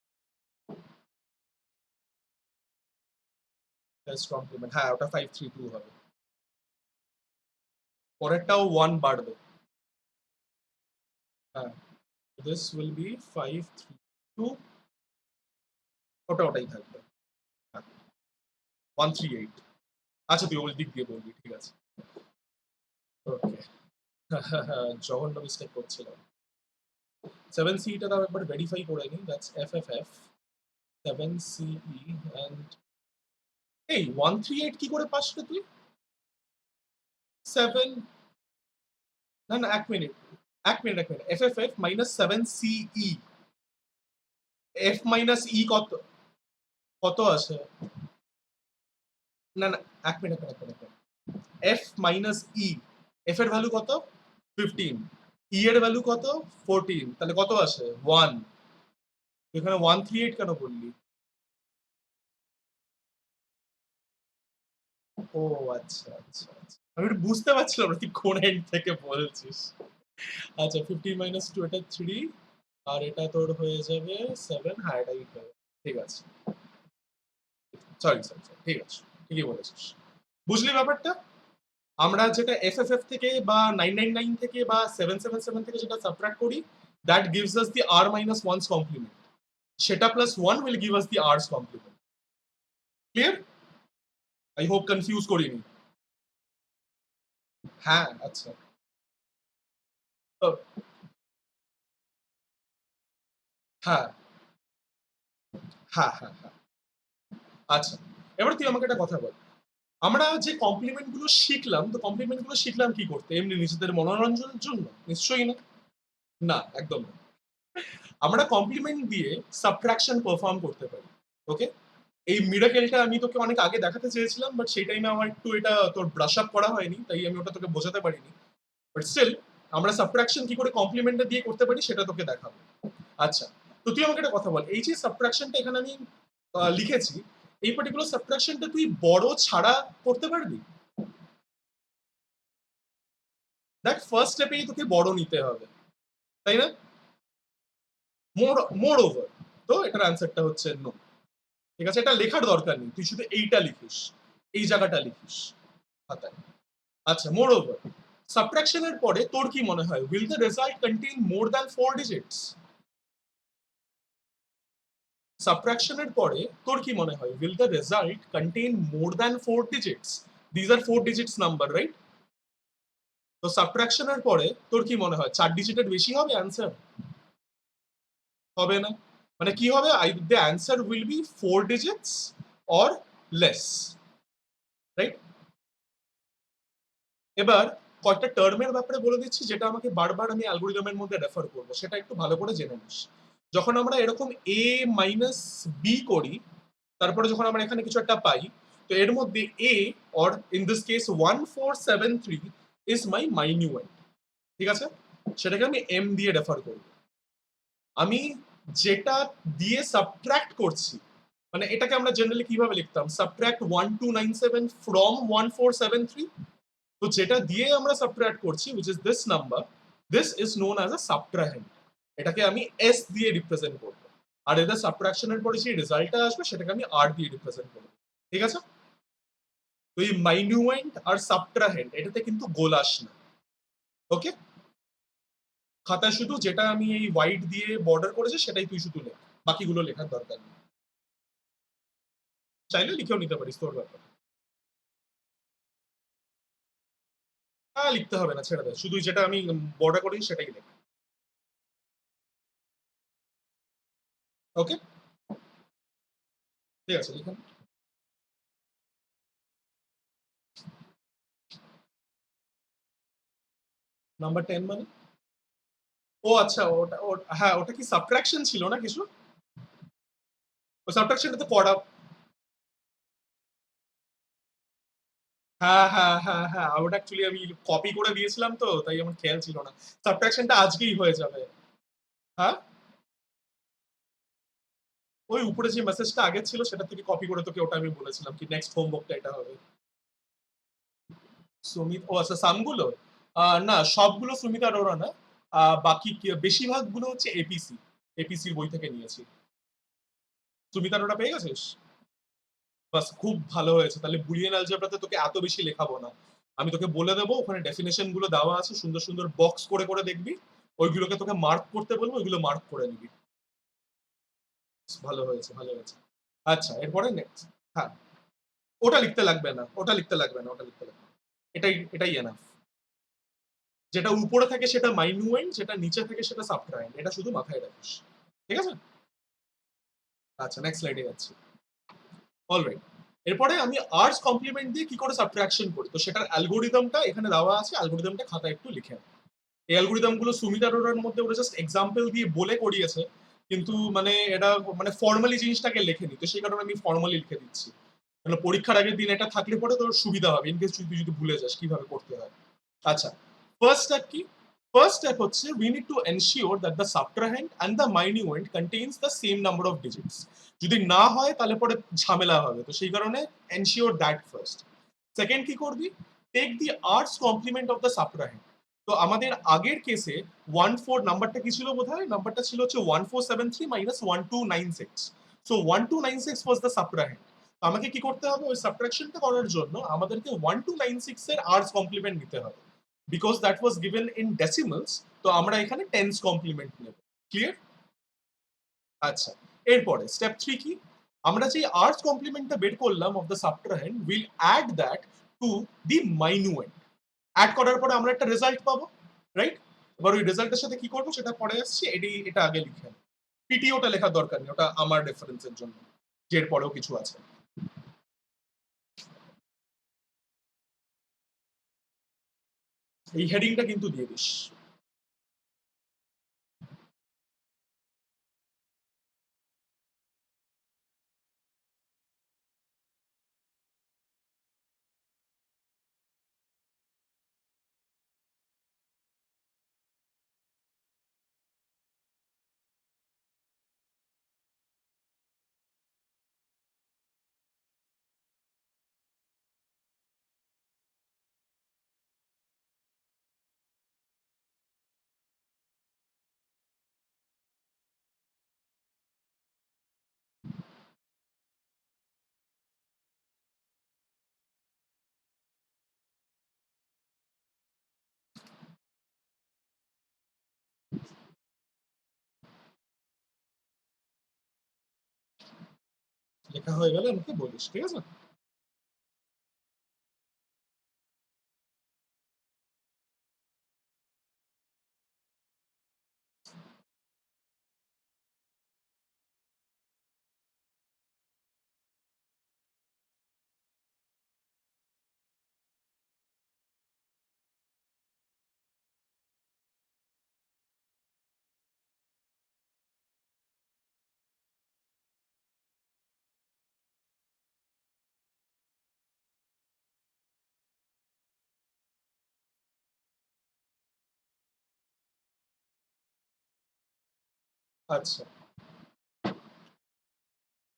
10th complement, হ্যাঁ, ওটা 532 হবে। পরেরটাও 1 বাড়বে। হ্যাঁ, দিস উইল বি 532। ওটাই থাকবে। হ্যাঁ, 138। আচ্ছা, তুই ওই দিক দিয়ে বলবি, ঠিক আছে। ওকে। জঘন্য মিস্টেক করছিলাম। 7C টা তাও একবার ভেরিফাই করে নিই। দ্যাটস FFF 7CE এন্ড এই 138 কি করে পাস রে তুই? 7, না না, 1 minute. FFF minus 7CE, F minus E কত? কত আসে? না না, 1 minute. F minus E, F এর ভ্যালু কত? 15। E এর ভ্যালু কত? 14। তাহলে কত আসে? 1। এখানে 138 কেন বললি? ও আচ্ছা। আমি একটু বুঝতে পারছিলাম না তুই কোন এন্ড থেকে বলছিস। আচ্ছা, 15 মাইনাস 2, এটা 3, আর এটা তোর হয়ে যাবে 7। হ্যাঁ, এটা 8 হবে। ঠিক আছে, সরি, ঠিক আছে, ঠিকই বলেছিস। বুঝলি ব্যাপারটা? আমরা যেটা এফএফএফ থেকে বা 999 থেকে বা 777 থেকে যেটা সাবট্রাক্ট করি, that gives us the r minus 1's complement. সেটা plus 1 will give us the r's complement. Clear? I hope confuse করিনি। হ্যাঁ, আচ্ছা। তো হ্যাঁ, হ্যাঁ। আচ্ছা, এবার তুই আমাকে একটা কথা বল। আমরা যে কমপ্লিমেন্ট গুলো শিখলাম, তো কমপ্লিমেন্ট গুলো শিখলাম কি করতে? এমনি নিজেদের মনোরঞ্জনের জন্য? নিশ্চয়ই না। না, একদম না। আমরা কমপ্লিমেন্ট দিয়ে সাবট্রাকশন পারফর্ম করতে পারি। ওকে? এই মিরাকেলটা আমি তোকে অনেক আগে দেখাতে চেয়েছিলাম, বাট সেই টাইমে আমার একটু এটা তোর ব্রাশ আপ করা হয়নি, তাই আমি ওটা তোকে বোঝাতে পারিনি। বাট স্টিল, আমরা সাবট্রাকশন কি করে কমপ্লিমেন্টটা দিয়ে করতে পারি সেটা তোকে দেখাবো। আচ্ছা, তো তুই আমাকে একটা কথা বল। এই যে সাবট্রাকশনটা এখানে আমি লিখেছি, এই পার্টিকুলার সাবট্রাকশনটা তুই বড় ছাড়া করতে পারবি? দেখ, ফার্স্ট স্টেপেই তোকে বড় নিতে হবে, তাই না? মোর মোর ওভার, তো এটার অ্যান্সারটা হচ্ছে নো। ঠিক আছে, এটা লেখার দরকার নেই, তুই শুধু এইটা লিখিস, এই জায়গাটা লিখিস খাতায়। আচ্ছা, মোর ওভার, সাবট্রাকশনের পরে তোর কি মনে হয়, will the result contain more than 4 digits? সাবট্রাকশনের পরে তোর কি মনে হয়, will the result contain more than 4 digits? These are 4 digits number, right? তো সাবট্রাকশনের পরে তোর কি মনে হয় 4 ডিজিটের বেশি হবে অ্যান্সার? হবে না। মানে কি হবে, the answer will be 4 digits or less, right? এবার কয়েকটা টার্মের ব্যাপারে বলে দিচ্ছি যেটা আমাকে বারবার আমি অ্যালগোরিদমের মধ্যে রেফার করব, সেটা একটু ভালো করে জেনে নিস। যখন আমরা এরকম a মাইনাস বি করি, তারপরে যখন আমরা এখানে কিছু একটা পাই, তো এর মধ্যে a or in this case 1473 is my minuend, ঠিক আছে? সেটাকে আমি m দিয়ে রেফার করব। আমি যেটা দিয়ে সাবট্রাক্ট করছি, মানে এটাকে আমরা জেনারেলি কিভাবে লিখতাম, সাবট্রাক্ট 1297 ফ্রম 1473। তো যেটা দিয়ে আমরা সাবট্রাক্ট করছি which is this number, this is known as a subtrahend। এটাকে আমি s দিয়ে রিপ্রেজেন্ট করব, আর এদের সাবট্রাকশনের পরে যে রেজাল্টটা আসবে সেটাকে আমি r দিয়ে রিপ্রেজেন্ট করব, ঠিক আছে? তো এই মাইনিউয়েন্ট আর সাবট্রাহেন্ড এটাতে কিন্তু গোলাস না, ওকে? খাতায় শুধু যেটা আমি এই হোয়াইট দিয়ে বর্ডার করেছি সেটাই তুই শুধু লেখ, বাকিগুলো লেখার দরকার নেই। চাইলে লিখেও নিতে পারিস, তোর ব্যাপার। লিখতে হবে না, ছেড়ে দে, শুধু যেটা আমি বর্ডার করি সেটাই লেখ, ওকে? ঠিক আছে, লিখুন। নাম্বার 10 মানে? ও আচ্ছা, হ্যাঁ, ওটা কি সাবট্রাকশন ছিল না কিছু? ও সাবট্রাকশনটা তো করা। হ্যাঁ হ্যাঁ হ্যাঁ হ্যাঁ, ওটা অ্যাকচুয়ালি আমি কপি করে দিয়েছিলাম, তো তাই আমার খেয়াল ছিল না। সাবট্রাকশনটা আজকেই হয়ে যাবে। হ্যাঁ, ওই উপরে যে মেসেজটা আগে ছিল সেটা থেকে কপি করে তোকে ওটা আমি বলেছিলাম কি নেক্সট হোমওয়ার্কটা এটা হবে। সুমিত, ও আচ্ছা, সামগুলো না, সবগুলো সুমিত আরোরা না। বাকি বেশিরভাগ গুলো হচ্ছে এপিসি, এপিসির বই থেকে নিয়েছি। সুমিত আরোরা পেয়ে গেছিস? বাস, খুব ভালো হয়েছে। তাহলে বুলিয়ান অ্যালজেব্রাতে তোকে এত বেশি লেখাবো না, আমি তোকে বলে দেবো ওখানে ডেফিনেশন গুলো দেওয়া আছে, সুন্দর সুন্দর বক্স করে করে দেখবি, ওইগুলোকে তোকে মার্ক করতে বলবো, ওইগুলো মার্ক করে নিবি। ভালো হয়েছে, ভালো হয়েছে। আচ্ছা, এরপরে নেক্সট। হ্যাঁ, ওটা লিখতে লাগবে না, ওটা লিখতে লাগবে না, ওটা লিখতে লাগবে না। এটাই এটাই এনাফ। যেটা উপরে থাকে সেটা মাইনুয়েন্ট, যেটা নিচে থাকে সেটা সাবট্রাহেন্ড, এটা শুধু মাথায় রাখিস, ঠিক আছে? আচ্ছা, নেক্সট স্লাইডে যাচ্ছি। অলরাইট, এরপরে আমি আর্টস কমপ্লিমেন্ট দিয়ে কি করে সাবট্রাকশন করি, তো সেটার অ্যালগোরিদমটা এখানে দেওয়া আছে, অ্যালগোরিদমটা খাতায় একটু লিখে নাও। এই অ্যালগোরিদম গুলো সুমিত আরোরার মধ্যে ওরা জাস্ট এক্সাম্পল দিয়ে বলে করিয়েছে, কিন্তু মানে এটা মানে ফর্মালি জিনিসটাকে লেখেনি, তো সেই কারণে আমি ফর্মালি লিখে দিচ্ছি। মানে পরীক্ষার আগের দিন এটা থাকলে পরে তোর সুবিধা হবে, ইনকেস তুই যদি ভুলে যাস কিভাবে করতে হয়। আচ্ছা, ফার্স্ট স্টেপ কি? ফার্স্ট স্টেপ হচ্ছে we need to ensure that the subtrahend and the minuend contains the same number of digits। যদি না হয় তাহলে পরে ঝামেলা হবে, তো সেই কারণে ensure that first। সেকেন্ড কি করবি, take the r's complement of the subtrahend. তো আমাদের আগের কেসে 14 নাম্বারটা কি ছিল বোধহয়, নাম্বারটা ছিল হচ্ছে 1473 minus 1296। So 1296 was the subtrahend. তো আমাকে কি করতে হবে, ওই সাবট্রাকশনটা করার জন্য আমাদেরকে 1296 এর আর্টস কমপ্লিমেন্ট নিতে হবে, because that was given in decimals. তো আমরা এখানে টেন্স কমপ্লিমেন্ট নেব। ক্লিয়ার? আচ্ছা, এরপরে স্টেপ 3 কি, আমরা যে আর্টস কমপ্লিমেন্টটা বের করলাম of the subtrahend, will add that to the minuend. Add করার পরে আমরা একটা রেজাল্ট পাবো, রাইট? এবার ওই রেজাল্টের সাথে কি করবো সেটা পরে আসছে, এটা আগে লিখে পিটিওটা লেখার দরকার নেই, ওটা আমার রেফারেন্সের জন্য, যে এর পরেও কিছু আছে। এই হেডিংটা কিন্তু দিয়ে দিস। লেখা হয়ে গেলে আমাকে বলিস, ঠিক আছে? আচ্ছা,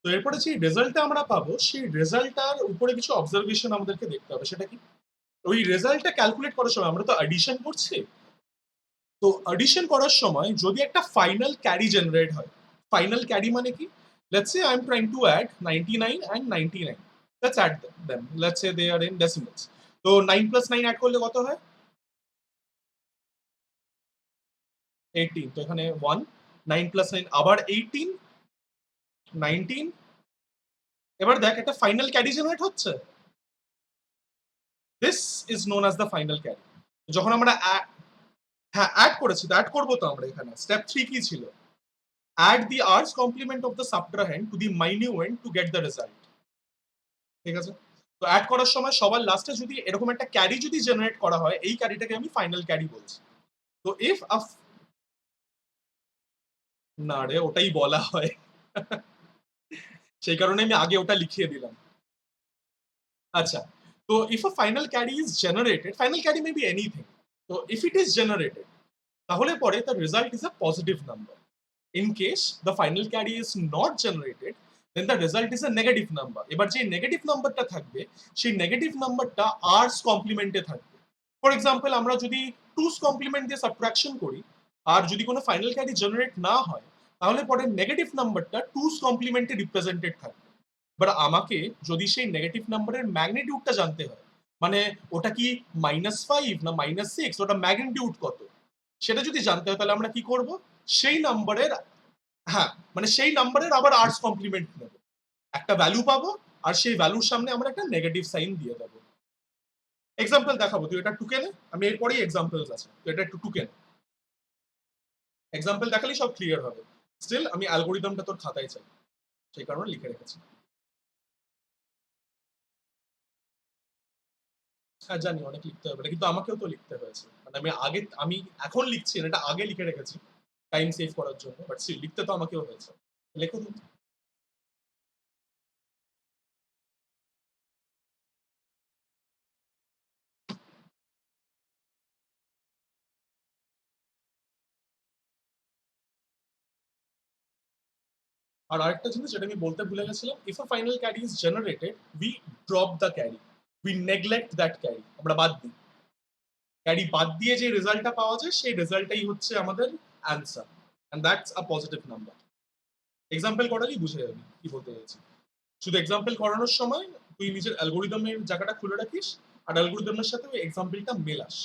তো এরপরে যে রেজাল্টটা আমরা পাবো সেই রেজাল্টটার উপরে কিছু অবজারভেশন আমাদেরকে দেখতে হবে। সেটা কি? ওই রেজাল্টটা ক্যালকুলেট করার সময় আমরা তো অ্যাডিশন করছি। তো অ্যাডিশন করার সময় যদি একটা ফাইনাল ক্যারি জেনারেট হয়, ফাইনাল ক্যারি মানে কি? Let's say I am trying to add 99 and 99, let's add them, let's say they are in decimals. তো 9 প্লাস 9 অ্যাড করলে কত হয়? 18। তো এখানে 1, 9 প্লাস 9 আবার 18, 19। এবার দেখ একটা ফাইনাল ক্যারি জেনারেট হচ্ছে। This is known as the final carry. যখন আমরা হ্যাঁ অ্যাড করেছি, তো অ্যাড করবো তো আমরা। এখানে স্টেপ 3 কি ছিল? Add the r's complement of the subtrahend to the minuend to get the result. ঠিক আছে? তো অ্যাড করার সময় সবার লাস্টে যদি এরকম একটা ক্যারি যদি জেনারেট করা হয়, এই ক্যারিটাকে আমি ফাইনাল ক্যারি বলছি। তো ইফ না রে, ওটাই বলা হয়। সেই কারণে আমি আগে ওটা লিখিয়ে দিলাম। আচ্ছা, তো if a final carry is generated, final carry may be anything. তো ইফ ইট ইজ জেনারেটেড, তাহলে পরে the result is a positive number. In case the final carry is not generated, then the result is a negative number. এবার যে negative নাম্বারটা থাকবে, সেই negative নাম্বারটা আরস কমপ্লিমেন্টে থাকবে। ফর এক্সাম্পল আমরা যদি টুস কমপ্লিমেন্ট দিয়ে সাবট্রাকশন করি, আর যদি কোনো ফাইনাল ক্যারি জেনারেট না হয়, তাহলে পরে নেগেটিভ নাম্বারটা টুস কমপ্লিমেন্টে রিপ্রেজেন্টেড থাকবে। বাট আমাকে যদি সেই নেগেটিভ নাম্বারের ম্যাগনিটিউডটা জানতে হয়, মানে ওটা কি -5 না -6, ওটা ম্যাগনিটিউড কত, সেটা যদি জানতে হয়, তাহলে আমরা কি করব? সেই নাম্বারের, হ্যাঁ, মানে সেই নাম্বারের আবার আর্টস কমপ্লিমেন্ট নেব। একটা ভ্যালু পাবো, আর সেই ভ্যালুর সামনে আমরা একটা নেগেটিভ সাইন দিয়ে দেবো। এক্সাম্পল দেখাবো, তুই এটা টুকে নে, আমি এরপরেই এক্সাম্পলস আছে, তো এটা একটু টুকে নে। এক্সাম্পল দেখালেই সব ক্লিয়ার হবে। স্টিল আমি অ্যালগোরিদমটা তোর খাতায় চাই, সেই কারণে লিখে রেখেছি। হ্যাঁ জানি অনেক লিখতে হবে, কিন্তু আমাকেও তো লিখতে হয়েছে। মানে আমি এখন লিখছি না, এটা আগে লিখে রেখেছি টাইম সেভ করার জন্য, বাট স্টিল লিখতে তো আমাকেও হয়েছে। লেখো তো। আর আরেকটা জিনিস যেটা আমি বলতে ভুলে গেছিলাম, if a final carry is generated, we drop the carry, we neglect that carry, আমরা বাদ দিই। ক্যারি বাদ দিয়ে যে রেজাল্টটা পাওয়া যায়, সেই রেজাল্টটাই হচ্ছে আমাদের answer, and that's a positive number. Example করালেই বুঝে যাবি কি বলতে চাইছি। শুধু এক্সাম্পল করানোর সময় তুই নিজের অ্যালগোরিদমের জায়গাটা খুলে রাখিস, আর অ্যালগোরিদমের সাথে ওই এক্সাম্পলটা মেলাস।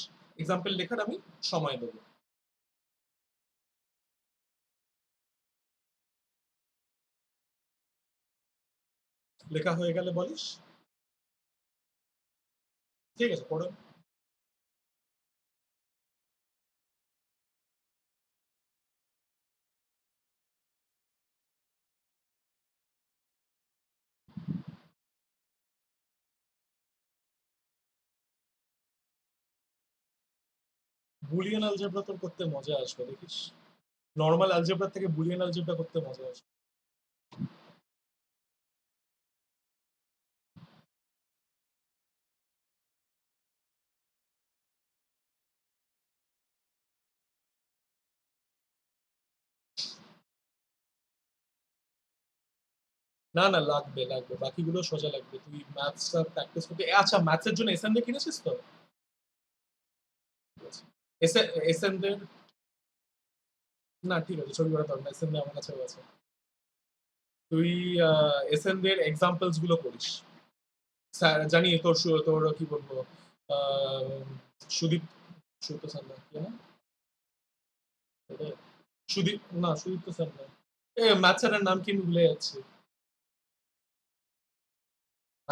এক্সাম্পল লেখার আমি সময় দেবো। লেখা হয়ে গেলে বলিস। ঠিক আছে, পড়ো। বুলিয়ান অ্যালজেব্রা তোর করতে মজা আসবে, দেখিস। নর্মাল অ্যালজেব্রা থেকে বুলিয়ান অ্যালজেব্রা করতে মজা আসবে। না না, লাগবে লাগবে, বাকিগুলো সোজা লাগবে। তুই ম্যাথসটা প্র্যাকটিস করতে, আচ্ছা ম্যাথসের জন্য এসএন কিনেছিস তো? এসএন দের, না ঠিক আছে, ছবি করা দরকার, এসএন আমার কাছেও আছে। তুই এসএন দের এক্সাম্পলস গুলো করিস। স্যার জানি তোর তোর কি বলবো, আহ, সুদীপ, সুদীপ্ত স্যার না, কি না ওটা? সুদীপ, না সুদীপ্ত স্যার না, এ ম্যাথ স্যারের নাম কি আমি ভুলে যাচ্ছি।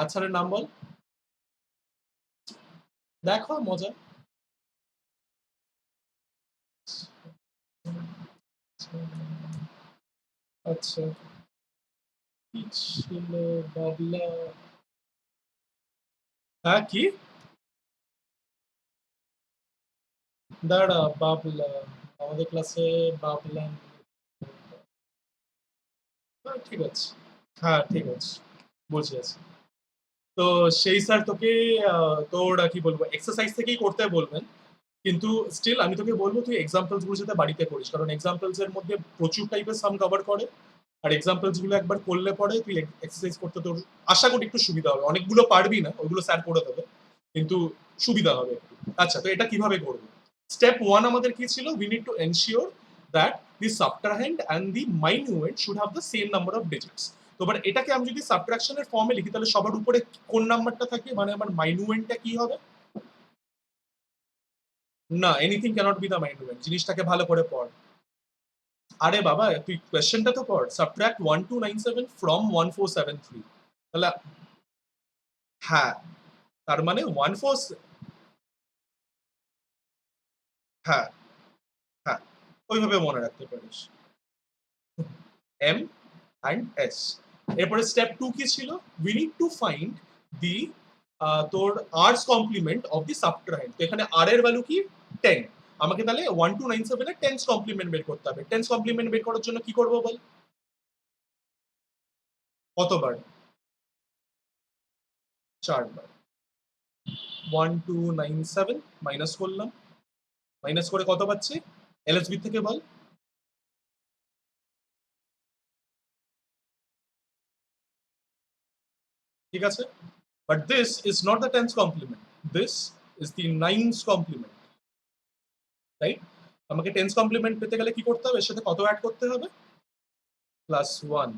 আনসারের নাম বল, দেখো মজা। আচ্ছা, কি ছিল বাবলা? হ্যাঁ কি? দাঁড়া, বাবলা আমাদের ক্লাসে বাবলা। হ্যাঁ ঠিক আছে, হ্যাঁ ঠিক আছে, বুঝে আছি। তো সেই স্যার তোকে তোর কি বলবো এক্সারসাইজ থেকেই করতে বলবেন, কিন্তু স্টিল আমি তোকে বলবো তুই এক্সাম্পলস গুলো যাতে বাড়িতে করিস, কারণ এক্সাম্পলস এর মধ্যে প্রচুর টাইপের সাম কভার করে। আর এক্সাম্পলস গুলো একবার করলে পরে তুই এক্সারসাইজ করতে তোর আশা করি একটু সুবিধা হবে। অনেকগুলো পারবি না, ওইগুলো স্যার করে দেবে, কিন্তু সুবিধা হবে একটু। আচ্ছা, তো এটা কিভাবে করবো? স্টেপ ওয়ান আমাদের কি ছিল? We need to ensure that the subtrahend and the minuend should have the same number of digits. তো এবার এটাকে আমি যদি সাবট্রাকশনের ফর্মে লিখি, তাহলে সবার উপরে কোন নাম্বারটা থাকবে? মানে আমার মাইনুয়েন্টটা কি হবে? না, এনিথিং ক্যানট বি দ্য মাইনুয়েন্ট। জিনিসটাকে ভালো করে পড়। আরে বাবা, তুই কোয়েশ্চেনটা তো পড়। Subtract 1297 from 1473। তাহলে হ্যাঁ, তার মানে 14, হ্যাঁ হ্যাঁ, ওইভাবে মনে রাখতে পারিস। M and S. এরপরে স্টেপ টু কি ছিল? We need to find the তোর আর্স কমপ্লিমেন্ট অফ দি সাবট্রাহেন্ড। তো এখানে আর এর ভ্যালু কি? 10। আমাকে তাহলে 1297 এর টেন্স কমপ্লিমেন্ট বের করতে হবে। টেন্স কমপ্লিমেন্ট বের করার জন্য কি করবো বল? কতবার? 4বার। 1297 মাইনাস করলাম, মাইনাস করে কত পাচ্ছি? এলএসবি থেকে বল। ঠিক আছে, but this is not the ten's complement, this is the nine's complement, right? আমাকে টেন্স কমপ্লিমেন্ট পেতে গেলে কি করতে হবে? এর সাথে কত অ্যাড করতে হবে? Plus 1,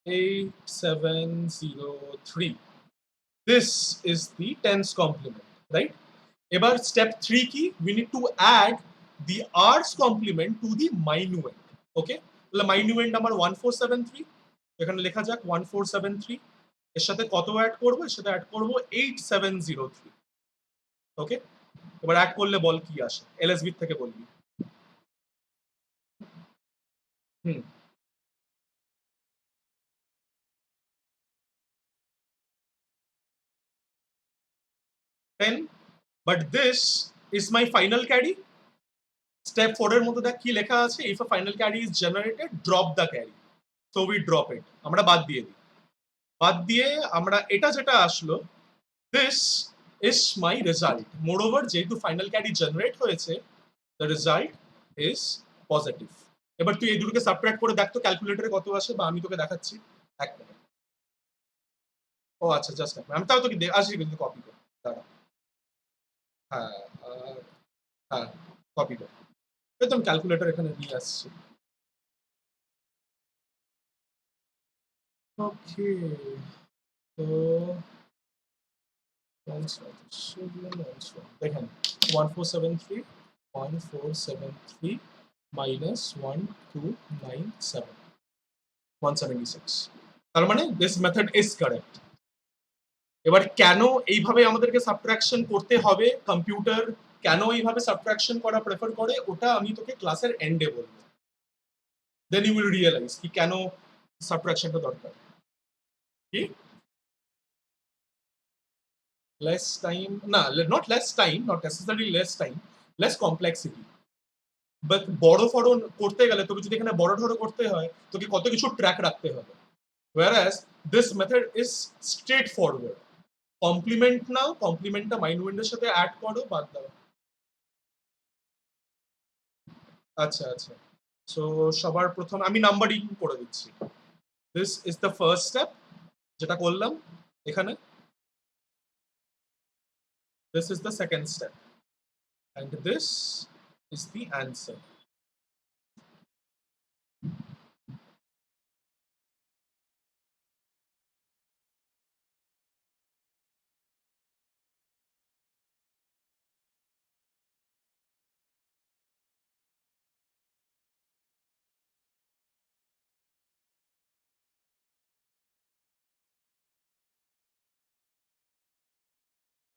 8703। This is the ten's complement, right? এবার স্টেপ থ্রি কি? We need to add the r's complement to the minuend. Okay, তাহলে মাইনুয়েন্ট আমার 1473, এখানে লেখা যাক 1473। এর সাথে কত অ্যাড করবো? এর সাথে অ্যাড করবো 8703। ওকে, এবার অ্যাড করলে বল কি আসে? এলএসবি থেকে বলবি। হুম, 10, but this is my final carry. Step 4 এর মধ্যে দেখ কি লেখা আছে? If a final carry is generated, drop the carry. So we drop it, আমরা বাদ দিয়ে দিই। বাদ দিয়ে আমরা এটা যেটা আসলো, this is my result. More over, যেহেতু ফাইনাল ক্যারি জেনারেট হয়েছে, দ্য রেজাল্ট ইজ পজিটিভ। এবার তুই এই দুটোকে সাবট্রাক্ট করে দেখ তো ক্যালকুলেটরে কত আসে, বা আমি তোকে দেখাচ্ছি। এক মিনিট। ও আচ্ছা, জাস্ট আমি তাও তোকে আসি, কিন্তু কপি কর। দাঁড়া। হ্যাঁ, হ্যাঁ, কপি কর। এই তো আমি ক্যালকুলেটর এখানে নিয়ে আসছি। ওকে, তো দেখেন, 1473, 1473 মাইনাস 1297, 176। তার মানে দিস মেথড ইজ কারেক্ট। এবার কেন এইভাবে আমাদেরকে সাবট্রাকশন করতে হবে, কম্পিউটার কেন এইভাবে সাবট্রাকশন করা প্রেফার করে, ওটা আমি তোকে ক্লাসের এন্ডে বলবো। দেন ইউ উইল রিয়েলাইজ কি কেন সাবট্রাকশনটা দরকার। কি? লেস টাইম না, not less time, not necessary less time, less complexity. But বড় ফড় করতে গেলে তোকে যদি এখানে বড় ঢড় করতে হয়, তোকে কত কিছু ট্র্যাক রাখতে হবে। whereas this method is straight forward। Complement now, কমপ্লিমেন্টটা মাইনুয়েন্টের সাথে অ্যাড করো, বাদ দাও। আচ্ছা আচ্ছা, সো সবার প্রথম আমি নাম্বারিং করে দিচ্ছি। This is the first step, যেটা করলাম এখানে। This is the second step, and this is the answer.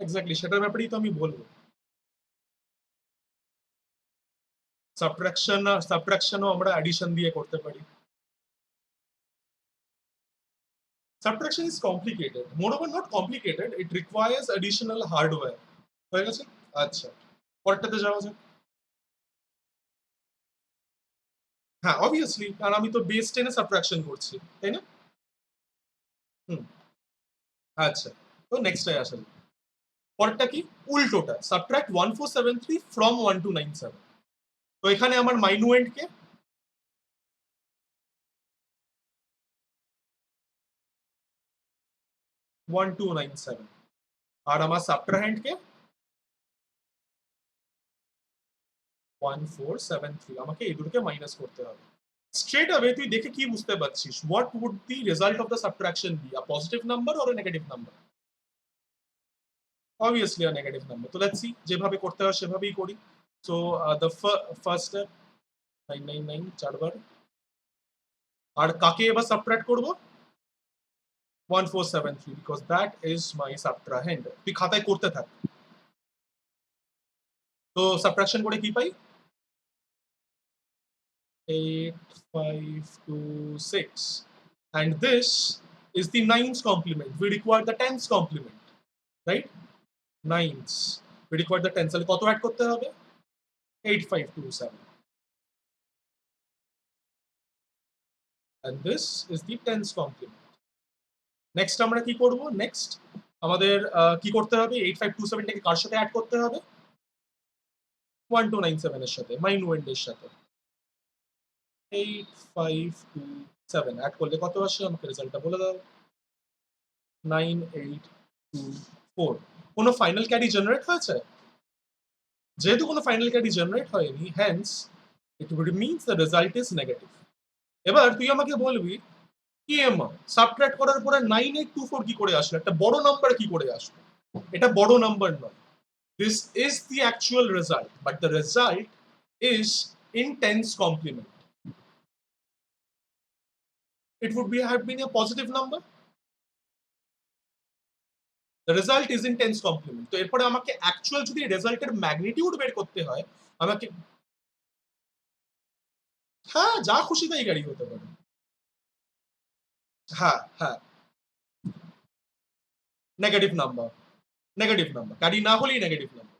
Exactly সেটার ব্যাপারেই তো আমি বলবো। সাবট্রাকশনও আমরা অ্যাডিশন দিয়ে করতে পারি। Subtraction is complicated, moreover not complicated, it requires additional hardware. হয়ে গেছে? আচ্ছা, পরেরটাতে যাওয়া যাক। হ্যাঁ অবভিয়াসলি, কারণ আমি তো বেস টেনে সাবট্রাকশন করছি, তাই না? হুম। আচ্ছা, তো নেক্সটটায় আসা যাক। পরেরটা কি? উল্টোটা, সাবট্রাক্ট 1473 ফ্রম 1297। তো এখানে আমার মাইনুয়েন্ট কে? 1297। আর আমার সাবট্রাহেন্ট কে? 1473। আমাকে এই দুটোকে মাইনাস করতে হবে। স্ট্রেট অ্যাওয়ে তুই দেখে কি বুঝতে পারছিস? What would the result of the subtraction be? A positive number or a negative number? Obviously a negative number. So let's see যেভাবে করতে হয় সেভাবেই করি। So the first step 999 চারবার। আর কাকে এবার সাবট্রাক্ট করব? 1473 because that is my subtrahend. তুই খাতায় করতে থাক। তো সাবট্রাকশন করে কি পাই? 8526 and this is the nines complement. We require the tens complement, right? Nines. We require the tens. তাহলে কত অ্যাড করতে হবে? 8527. And this is the tens complement. Next আমরা কি করব? নেক্সট আমাদের কি করতে হবে? 8527 টাকে কার সাথে অ্যাড করতে হবে? 1297 এর সাথে, মাইনুয়েন্ড এর সাথে। 8527 অ্যাড করলে কত আসে? আমাকে রেজাল্টটা বলে দাও। 9824। কোনো ফাইনাল ক্যারি জেনারেট হয়েছে? যেহেতু কোনো ফাইনাল ক্যারি জেনারেট হয়নি, hence it would means the result is negative. এবার তুই আমাকে বলবি কি এমা সাবট্রাক্ট করার পরে 9824 কি করে আসলো? একটা বড় নাম্বার কি করে আসলো? এটা বড় নাম্বার নয়। This is the actual result, but the result is in tens complement. It would have been a positive number. The result is in tens complement. তো এরপরে আমাকে অ্যাকচুয়াল যদি রেজাল্টের ম্যাগনিটিউড বের করতে হয়, আমাকে হ্যাঁ যা খুশি তাই গাড়ি হতে পারে। হ্যাঁ হ্যাঁ, নেগেটিভ নাম্বার, নেগেটিভ নাম্বার গাড়ি না হলেই নেগেটিভ নাম্বার।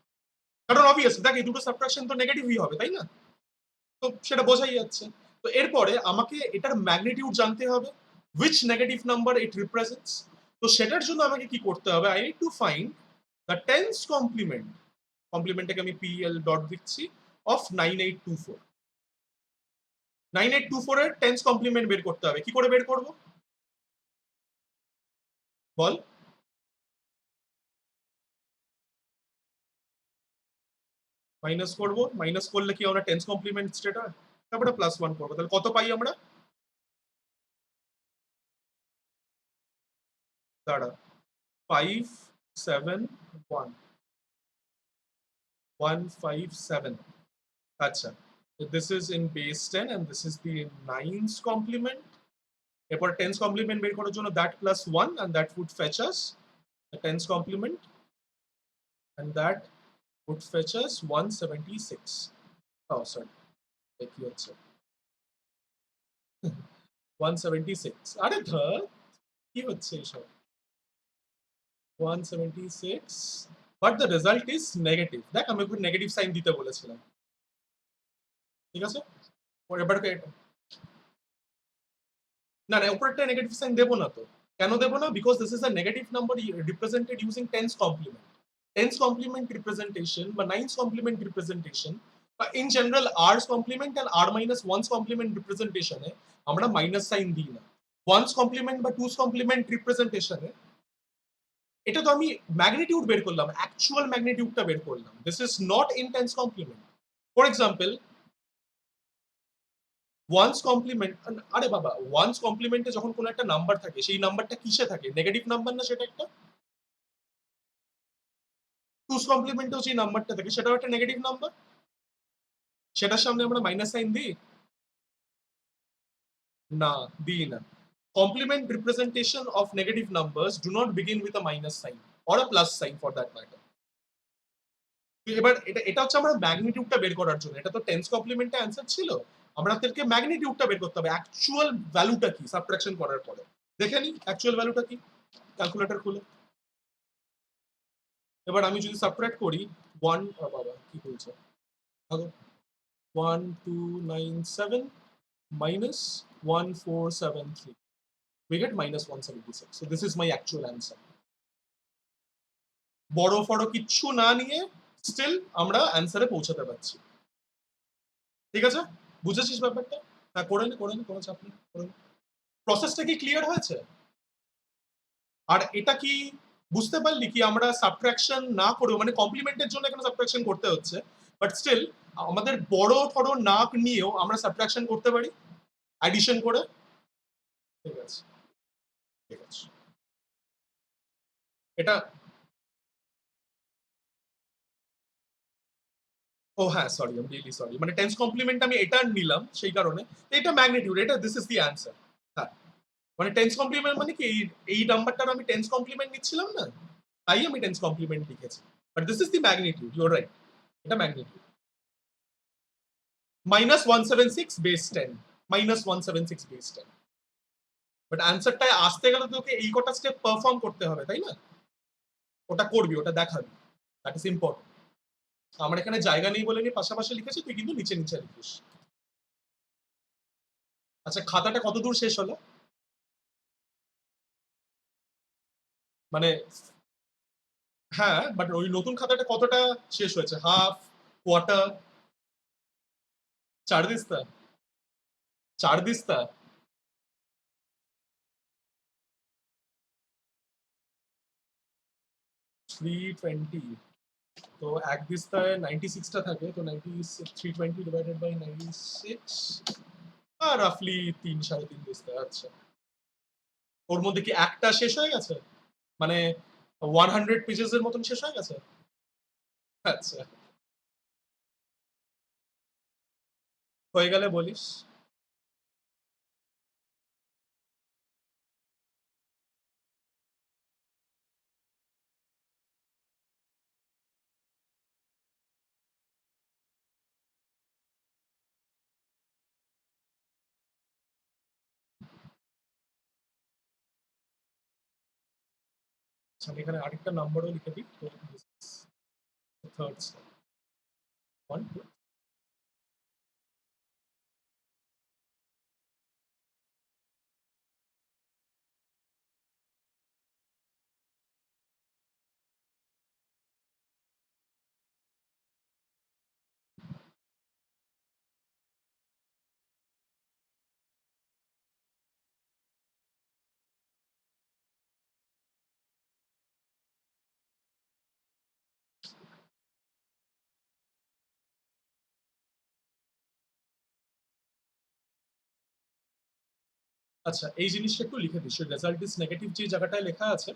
কারণ অবভিয়াসলি দেখ এই দুটো সাবট্রাকশন তো নেগেটিভই হবে, তাই না? তো সেটা বোঝাই যাচ্ছে। তো এরপরে আমাকে এটার ম্যাগনিটিউড জানতে হবে, which negative number it represents. তো সেটার জন্য আমাকে কি করতে হবে? I need to find the tens complement. কমপ্লিমেন্টটাকে আমি PL ডট দিচ্ছি of 9824। 9824 এর টেন্স কমপ্লিমেন্ট বের করতে হবে। কি করে বের করব? বল। মাইনাস করব, মাইনাস করলে কি আমরা টেন্স কমপ্লিমেন্ট স্টেট হয়? তারপরে +1 করব। তাহলে কত পাই আমরা? দাঁড়া, 571 157। আচ্ছা, this is in base 10 and this is the nines complement. এরপর tens complement বের করার জন্য that plus 1 and that would fetch us the tens complement and that would fetch us 176. Oh sorry, কি হচ্ছে 176। আরে ধর কি হচ্ছে এসব? 176 but the result is negative। দেখ আমি একটু নেগেটিভ সাইন দিতে বলেছিলাম, ঠিক আছে? এবার না না উপরেরটা নেগেটিভ সাইন দেবো না তো। কেন দেবো না? Because this is a negative number represented using ten's complement. Ten's complement representation বা নাইনস কমপ্লিমেন্ট রিপ্রেজেন্টেশন বা in general r's complement and r minus one's complement রিপ্রেজেন্টেশনে আমরা মাইনাস সাইন দিই না। ওয়ান্স কমপ্লিমেন্ট বা টুস কমপ্লিমেন্ট রিপ্রেজেন্টেশনে এটা তো আমি ম্যাগনিটিউড বের করলাম, অ্যাকচুয়াল ম্যাগনিটিউডটা বের করলাম। This is not in ten's complement. For example one's complement, আরে বাবা ওয়ান্স কমপ্লিমেন্টে যখন কোনো একটা নাম্বার থাকে সেই নাম্বারটা কিসে থাকে? নেগেটিভ নাম্বার না সেটা একটা? টুস কমপ্লিমেন্টেও যে নাম্বারটা থাকে সেটাও একটা নেগেটিভ নাম্বার। সেটার সামনে আমরা মাইনাস সাইন দিই না? দিই না। Complement representation of negative numbers do not begin with a minus sign or a plus sign for that matter. এবার এটা এটা হচ্ছে আমরা ম্যাগনিটিউডটা বের করার জন্য, এটা তো টেন্স কমপ্লিমেন্টে অ্যান্সার ছিল, আমাদেরকে ম্যাগনিটিউডটা বের করতে হবে, অ্যাকচুয়াল ভ্যালুটা কি সাবট্রাকশন করার পরে। দেখে নি অ্যাকচুয়াল ভ্যালুটা কি, ক্যালকুলেটর খুলে। এবার আমি যদি সাবট্রাক্ট করি 1, বাবা কি বলছে, ভাগো 1297 minus 1473, we get minus 176. So this is my actual answer. বড় ফড় কিচ্ছু না নিয়ে স্টিল আমরা অ্যান্সারে পৌঁছাতে পারছি। ঠিক আছে, বুঝেছিস ব্যাপারটা? হ্যাঁ, করে নে কোনো চাপ নেই, করে নে। প্রসেসটা কি ক্লিয়ার হয়েছে? আর এটা কি বুঝতে পারলি কি আমরা সাবট্রাকশন না করেও, মানে কমপ্লিমেন্টের জন্য এখানে সাবট্রাকশন করতে হচ্ছে, বাট স্টিল আমাদের বড় ফড় না নিয়েও আমরা সাবট্রাকশন করতে পারি অ্যাডিশন করে। ঠিক আছে, ঠিক আছে। এটা, ও হ্যাঁ সরি, আমি রিয়েলি সরি, মানে টেন্স কমপ্লিমেন্ট আমি এটা নিলাম সেই কারণে, এটা ম্যাগনিটিউড, এটা দিস ইজ দি অ্যান্সার। হ্যাঁ, মানে টেন্স কমপ্লিমেন্ট মানে কি এই নাম্বারটার আমি টেন্স কমপ্লিমেন্ট নিচ্ছিলাম না, তাই আমি টেন্স কমপ্লিমেন্ট লিখেছি, but this is the magnitude, you are right, এটা magnitude. Minus 176 base 10, minus 176 base 10, but অ্যান্সারটায় আসতে গেলে তোকে এই কটা স্টেপ পারফর্ম করতে হবে, তাই না? ওটা করবি, ওটা দেখাবি, দ্যাট ইজ ইম্পর্টেন্ট। আমার এখানে জায়গা নেই বলে নিয়ে পাশাপাশি লিখেছি, তুই কিন্তু নিচে নিচে লিখিস। আচ্ছা, খাতাটা কত দূর শেষ হলো? মানে হ্যাঁ, বাট ওই নতুন খাতাটা কতটা শেষ হয়েছে, হাফ, কোয়ার্টার? চার দিস্তা, চার দিস্তা? 320, তো এক দিস্তায় 96টা থাকে, তো 96, 320 ডিভাইডেড বাই 96, আর রাফলি 3 সাড়ে 3 দিস্তা। আচ্ছা, ওর মধ্যে কি একটা শেষ হয়ে গেছে, মানে 100 পেজেস এর মতন শেষ হয়ে গেছে? আচ্ছা, হয়ে গেলে বলিস। আচ্ছা, আমি এখানে আরেকটা নাম্বারও লিখে দিই, তো থার্ড স্টেপ, 1 2। আচ্ছা, এই জিনিসটা একটু লিখে দিস, রেজাল্ট ইজ নেগেটিভ যে জায়গাটায় লেখা আছে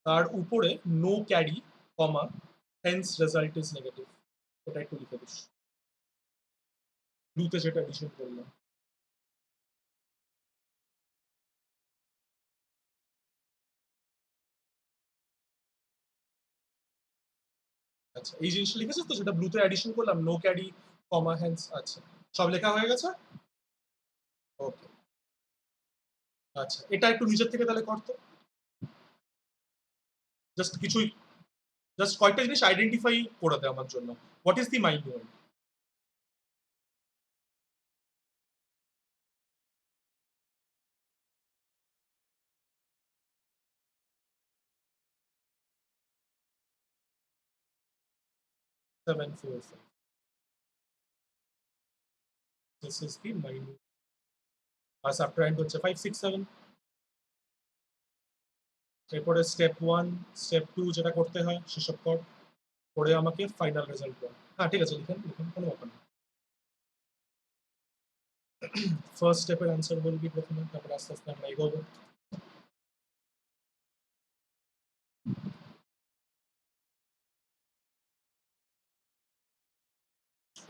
তার উপরে no carry, comma, hence result is negative, এটা একটু লিখে দিস, ব্লুতে যেটা এডিশন করলাম। আচ্ছা, এই জিনিসটা লিখেছিস তো, যেটা ব্লুতে এডিশন করলাম, নো ক্যারি, কমা, হেন্স। আচ্ছা, সব লেখা হয়ে গেছে? ওকে। আচ্ছা, এটা একটু নিজের থেকে তাহলে কর তো, জাস্ট কিছুই, জাস্ট কয়েকটা জিনিস আইডেন্টিফাই করে দে আমার জন্য। What is the minuend? 745, this is the minuend. আর সাবট্রাক্ট হচ্ছে 567। এরপরে স্টেপ 1, স্টেপ 2 যেটা করতে হয় সেসব কর, করে আমাকে ফাইনাল রেজাল্ট বল। হ্যাঁ ঠিক আছে, লিখেন লিখেন, কোনো ব্যাপার না। ফার্স্ট স্টেপের অ্যান্সার বলবি প্রথমে, তারপর আস্তে আস্তে আমরা এগোবো।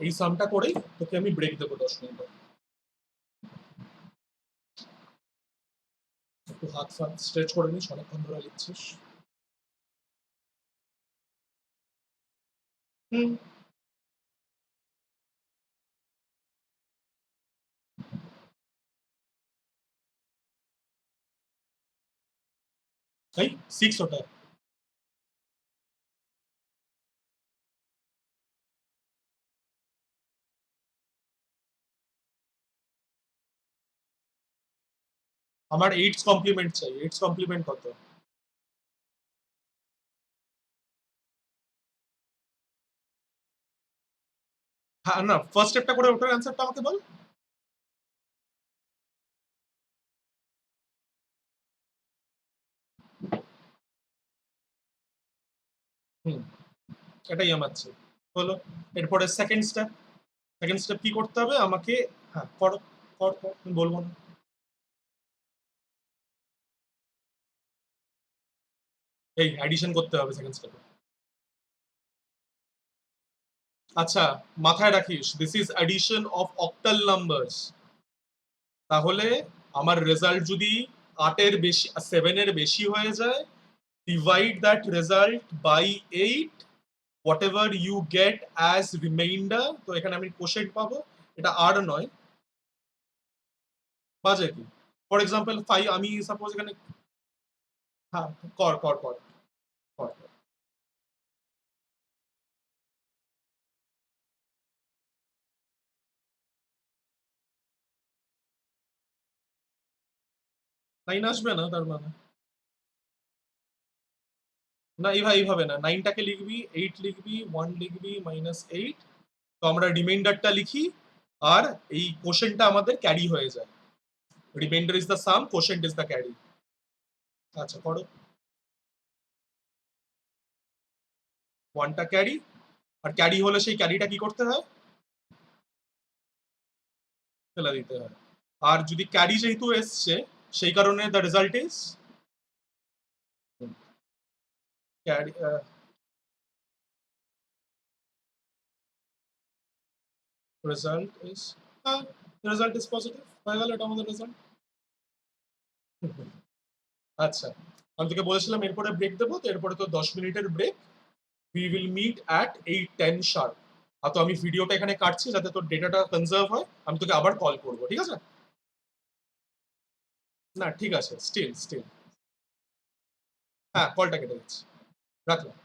এই সামটা করেই তোকে আমি ব্রেক দেবো 10 মিনিট। একটু হাত ফাত স্ট্রেচ করে নিস, অনেকক্ষণ ধরে লিখছিস। হুম, এই 6 ওটা। আমার 8 কমপ্লিমেন্ট চাই, 8 কমপ্লিমেন্ট কত? হ্যাঁ, না ফার্স্ট স্টেপটা করে ওটার অ্যান্সারটা আমাকে বল। হুম, এটাই আমার চাই। হলো। এরপরে সেকেন্ড স্টেপ, সেকেন্ড স্টেপ কি করতে হবে আমাকে? হ্যাঁ, করো, কর কর, আমি বলবো না। এই অ্যাডিশন করতে হবে সেকেন্ড স্টেপে। আচ্ছা, মাথায় রাখিস this is addition of octal numbers. তাহলে আমার রেজাল্ট যদি 8-এর বেশি, 7-এর বেশি হয়ে যায়, divide that result by 8, whatever you get as remainder. তো এখানে আমি কোশেন্ট পাবো, এটা আর নয়, বাজে কি? ফর এক্সাম্পল 5, আমি সাপোজ এখানে, হ্যাঁ, কর কর কর কর। 9 আসবে না তার মানে? না, এইভাবে না, 9টাকে লিখবি, 8 লিখবি, 1 লিখবি, -8। তো আমরা রিমাইন্ডারটা লিখি, আর এই কোশেন্টটা আমাদের ক্যারি হয়ে যায়। Reminder is the some, quotient is the carry. আচ্ছা করো। 1টা ক্যারি, আর ক্যারি হলে সেই ক্যারিটা কি করতে হয়? ফেলে দিতে হয়। আর যদি ক্যারি যেহেতু এসছে, সেই কারণে the result is carry, result is, হ্যাঁ, রেজাল্ট ইজ পজিটিভ হয়ে গেল, এটা আমাদের রেজাল্ট। আচ্ছা, আমি তোকে বলেছিলাম এরপরে ব্রেক দেবো, তো এরপরে তো 10 মিনিটের break. We will meet at 8:10 sharp. আর তো আমি ভিডিওটা এখানে কাটছি যাতে তোর ডেটাটা কনজার্ভ হয়, আমি তোকে আবার কল করবো, ঠিক আছে? না ঠিক আছে, স্টিল স্টিল। হ্যাঁ, কলটা কেটে যাচ্ছে, রাখলাম।